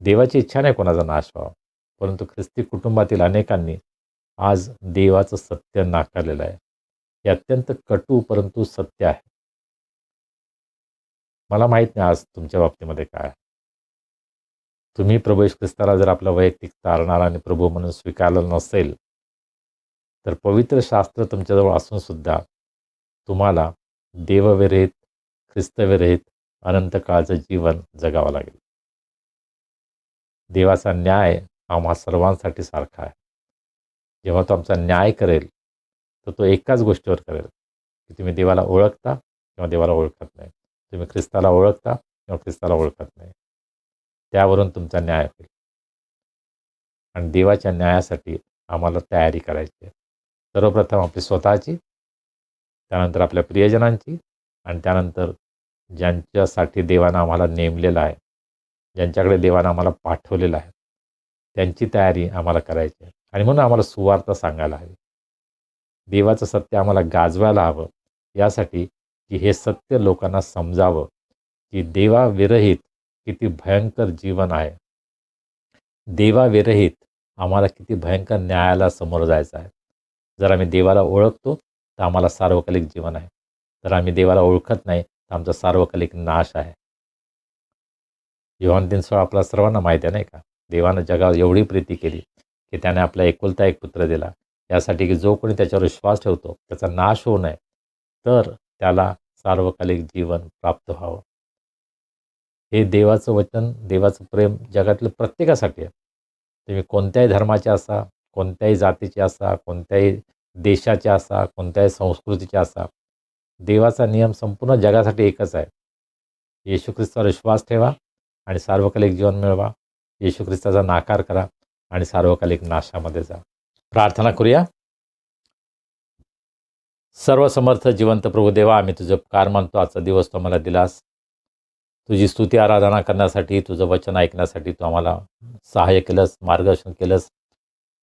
देवाची इच्छा नाही कोणाचा नाश व्हावा, परंतु ख्रिस्ती कुटुंबातील अनेकांनी आज देवाचं सत्य नाकारलेलं आहे. हे अत्यंत कटू परंतु सत्य आहे. मला माहीत नाही आज तुमच्या बाबतीमध्ये काय आहे. तुम्ही प्रभू येशू ख्रिस्ताला जर आपला वैयक्तिक तारणारा आणि प्रभू म्हणून स्वीकारलं नसेल, तर पवित्र शास्त्र तुमच्याजवळ असून सुद्धा तुम्हाला देवविरहित, ख्रिस्तविरहित अनंत काळचं जीवन जगावं लागेल. देवाचा न्याय आम्हा सर्वांसाठी सारखा आहे. जेव्हा तो आमचा न्याय करेल, तर तो एकाच गोष्टीवर करेल की तुम्ही देवाला ओळखता किंवा देवाला ओळखत नाही. तुम्ही ख्रिस्ताला ओळखता किंवा ख्रिस्ताला ओळखत नाही. त्यावरून तुमचा न्याय होईल. आणि देवाच्या न्यायासाठी आम्हाला तयारी करायची आहे. सर्वप्रथम आपली स्वतःची, त्यानंतर आपल्या प्रियजनांची, आणि त्यानंतर ज्यांच्यासाठी देवानं आम्हाला नेमलेलं आहे, ज्यांच्याकडे देवानं आम्हाला पाठवलेलं आहे, त्यांची तयारी आम्हाला करायची आहे. आणि म्हणून आम्हाला सुवार्थ सांगायला हवी. देवाचं सत्य आम्हाला गाजवायला हवं, यासाठी की हे सत्य लोकांना समजावं की देवाविरहित किती भयंकर जीवन आहे. देवाविरहित आम्हाला किती भयंकर न्यायाला समोर जायचं आहे. जर आम्ही देवाला ओळखतो तर आम्हाला सार्वकालिक जीवन आहे. जर आम्ही देवाला ओळखत नाही तर आमचा सार्वकालिक नाश आहे. योहान 3:16 आपल्या सर्वांना माहीत आहे नाही का? देवानं जगावर एवढी प्रीती केली की त्याने आपला एकुलता एक पुत्र दिला, यासाठी की जो कोणी त्याच्यावर विश्वास ठेवतो त्याचा नाश होऊ नये, तर त्याला सार्वकालिक जीवन प्राप्त व्हावं. हे देवाचं वचन, देवाचं प्रेम जगातलं प्रत्येकासाठी आहे. तुम्ही कोणत्याही धर्माचे असा, कोणत्याही जातीचे असा, कोणत्याही देशाचे असा, कोणत्याही संस्कृतीचे असा, देवाचा नियम संपूर्ण जगासाठी एकच आहे. येशू ख्रिस्तावर विश्वास ठेवा आणि सार्वकालिक जीवन मिळवा. येशू ख्रिस्ताचा नाकार करा आणि सार्वकालिक नाशामध्ये जा. प्रार्थना करूया. सर्वसमर्थ जिवंत प्रभू देवा, आम्ही तुझं उपकार मानतो. आजचा दिवस तू आम्हाला दिलास. तुझी स्तुती आराधना करण्यासाठी, तुझं वचन ऐकण्यासाठी तू आम्हाला सहाय्य केलंस, मार्गदर्शन केलंस,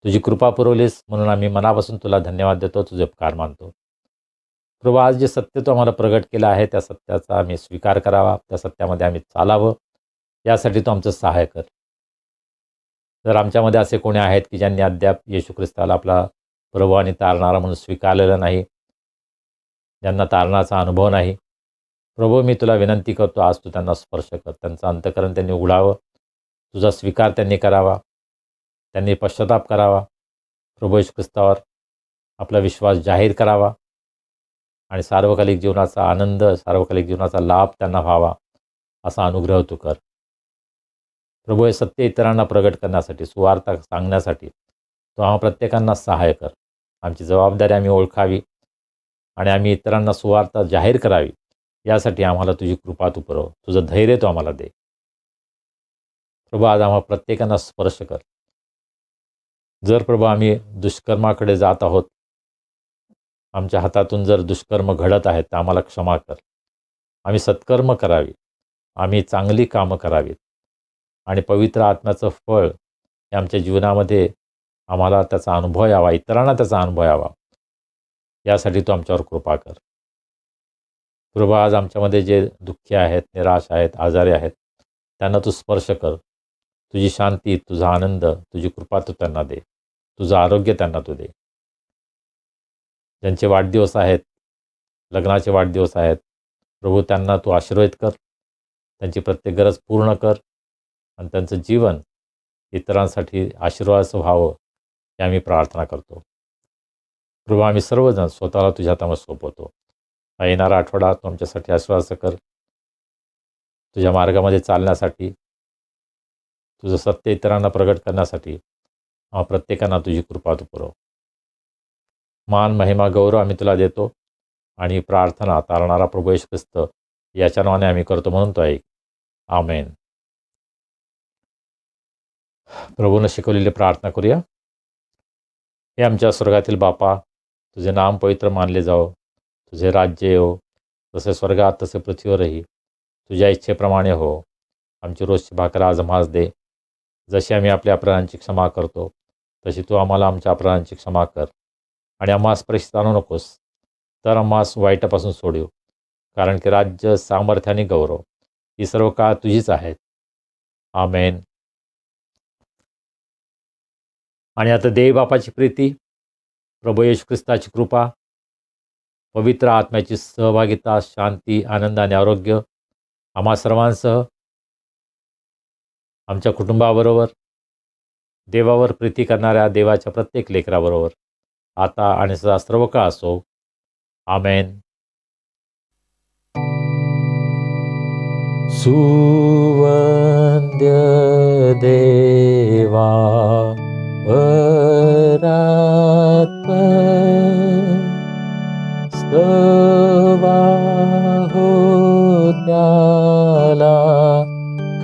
तुझी कृपा पुरवलीस, म्हणून आम्ही मनापासून तुला धन्यवाद देतो, तुझे उपकार मानतो. प्रभू, आज जे सत्य तू आम्हाला प्रगट केलं आहे त्या सत्याचा आम्ही स्वीकार करावा, त्या सत्यामध्ये आम्ही चालावं, यासाठी तू आमचं सहाय्य कर. जर आमच्यामध्ये असे कोणी आहेत की ज्यांनी अद्याप येशू ख्रिस्ताला आपला प्रभू आणि तारणारा म्हणून स्वीकारलेलं नाही, ज्यांना तारणाचा अनुभव नाही, प्रभू मी तुला विनंती करतो, आज तू त्यांना स्पर्श कर. त्यांचं अंतःकरण त्यांनी उघडावं, तुझा स्वीकार त्यांनी करावा, त्यांनी पश्चाताप करावा, प्रभू येशू ख्रिस्तावर आपला विश्वास जाहीर करावा आणि सार्वकालिक जीवनाचा आनंद, सार्वकालिक जीवनाचा लाभ त्यांना व्हावा, असा अनुग्रह तू कर. प्रभू, हे सत्य इतरांना प्रगट करण्यासाठी, सुवार्ता सांगण्यासाठी तू आम्हा प्रत्येकांना सहाय्य कर. आमची जबाबदारी आम्ही ओळखावी आणि आम्ही इतरांना सुवार्ता जाहीर करावी, यासाठी आम्हाला तुझी कृपा तू पुरव, तुझं धैर्य तू आम्हाला दे. प्रभू, आज आम्हा प्रत्येकांना स्पर्श कर. जर प्रभू आम्ही दुष्कर्माकडे जात आहोत, आमच्या हातातून जर दुष्कर्म घडत आहेत, तर आम्हाला क्षमा कर. आम्ही सत्कर्म करावी, आम्ही चांगली कामं करावीत आणि पवित्र आत्म्याचं फळ हे आमच्या जीवनामध्ये आम्हाला त्याचा अनुभव यावा, इतरांना त्याचा अनुभव यावा, यासाठी तू आमच्यावर कृपा कर. प्रभू, आज आमच्यामध्ये जे दुःखी आहेत, निराश आहेत, आजारी आहेत, त्यांना तू स्पर्श कर. तुझी शांती, तुझा आनंद, तुझी कृपा तू त्यांना दे, तुझं आरोग्य त्यांना तू दे. ज्यांचे वाढदिवस आहेत, लग्नाचे वाढदिवस आहेत, प्रभू त्यांना तू आशीर्वाद कर, त्यांची प्रत्येक गरज पूर्ण कर आणि त्यांचं जीवन इतरांसाठी आशीर्वादाचं व्हावं, हे आम्ही प्रार्थना करतो. प्रभू, आम्ही सर्वजण स्वतःला तुझ्या हातामध्ये सोपवतो. हा येणारा आठवडा तू आमच्यासाठी आशीर्वादाचं कर. तुझ्या मार्गामध्ये चालण्यासाठी, तुझं सत्य इतरांना प्रगट करण्यासाठी प्रत्येकांना तुझी कृपा तू पुरव. मान, महिमा, गौरव आम्ही तुला देतो आणि प्रार्थना तारणारा प्रभू येशू ख्रिस्त याच्या नावाने आम्ही करतो, म्हणून तो ऐक. आमेन. प्रभूनं शिकवलेली प्रार्थना करूया. हे आमच्या स्वर्गातील बापा, तुझे नाम पवित्र मानले जाओ, तुझे राज्य येवो, जसे स्वर्गात तसे पृथ्वीवरही. तुझ्या इच्छेप्रमाणे हो. आमची रोजची भाकर आज आम्हास दे. जशी आम्ही आपल्या अपराधांची क्षमा करतो, तशी तू आम्हाला आमच्या अपराधांची क्षमा कर. आणि आम्हास परीक्षेत आणू नकोस, तर आम्हास वाईटापासून सोडव. कारण की राज्य, सामर्थ्य आणि गौरव ही सर्व काळ तुझीच आहेत. आमेन. आणि आता देव बापाची प्रीती, प्रभू येशू ख्रिस्ताची कृपा, पवित्र आत्म्याची सहभागिता, शांती, आनंद आणि आरोग्य आम्हा सर्वांसह, आमच्या कुटुंबाबरोबर, देवावर प्रीती करणाऱ्या देवाच्या प्रत्येक लेकराबरोबर आता आणि सदा सर्व काळ असो. आमेन. सुवंद्य देवा परात्पर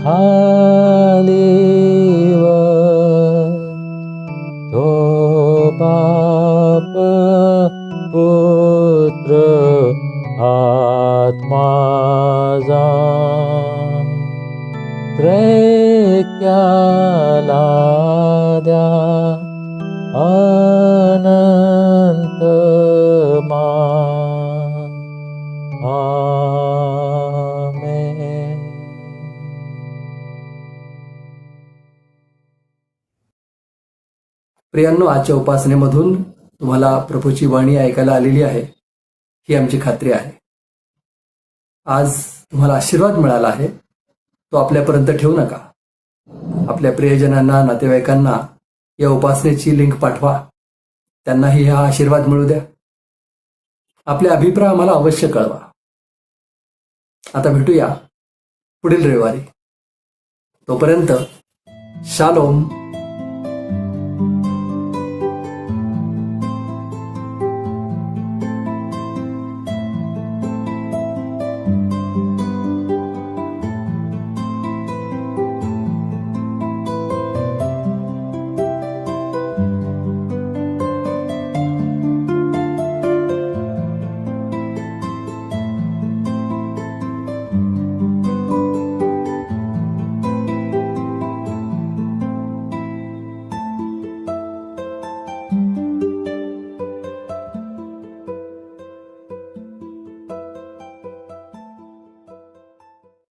खालीवर तो बाप पुत्र आत्मा जा त्रैक्याला द्या अनंत मान. आमेन. प्रियांनो, आजच्या उपासनेमधून तुम्हाला प्रभूची वाणी ऐकायला आलेली आहे ही आमची खात्री आहे. आज तुम्हाला आशीर्वाद मिळाला आहे, तो आपल्यापर्यंत ठेवू नका. आपल्या प्रियजनांना, नातेवाईकांना या उपासनेची लिंक पाठवा, त्यांनाही हा आशीर्वाद मिळू द्या. आपले अभिप्राय आम्हाला अवश्य कळवा. आता भेटूया पुढील रविवारी. तोपर्यंत शालोम.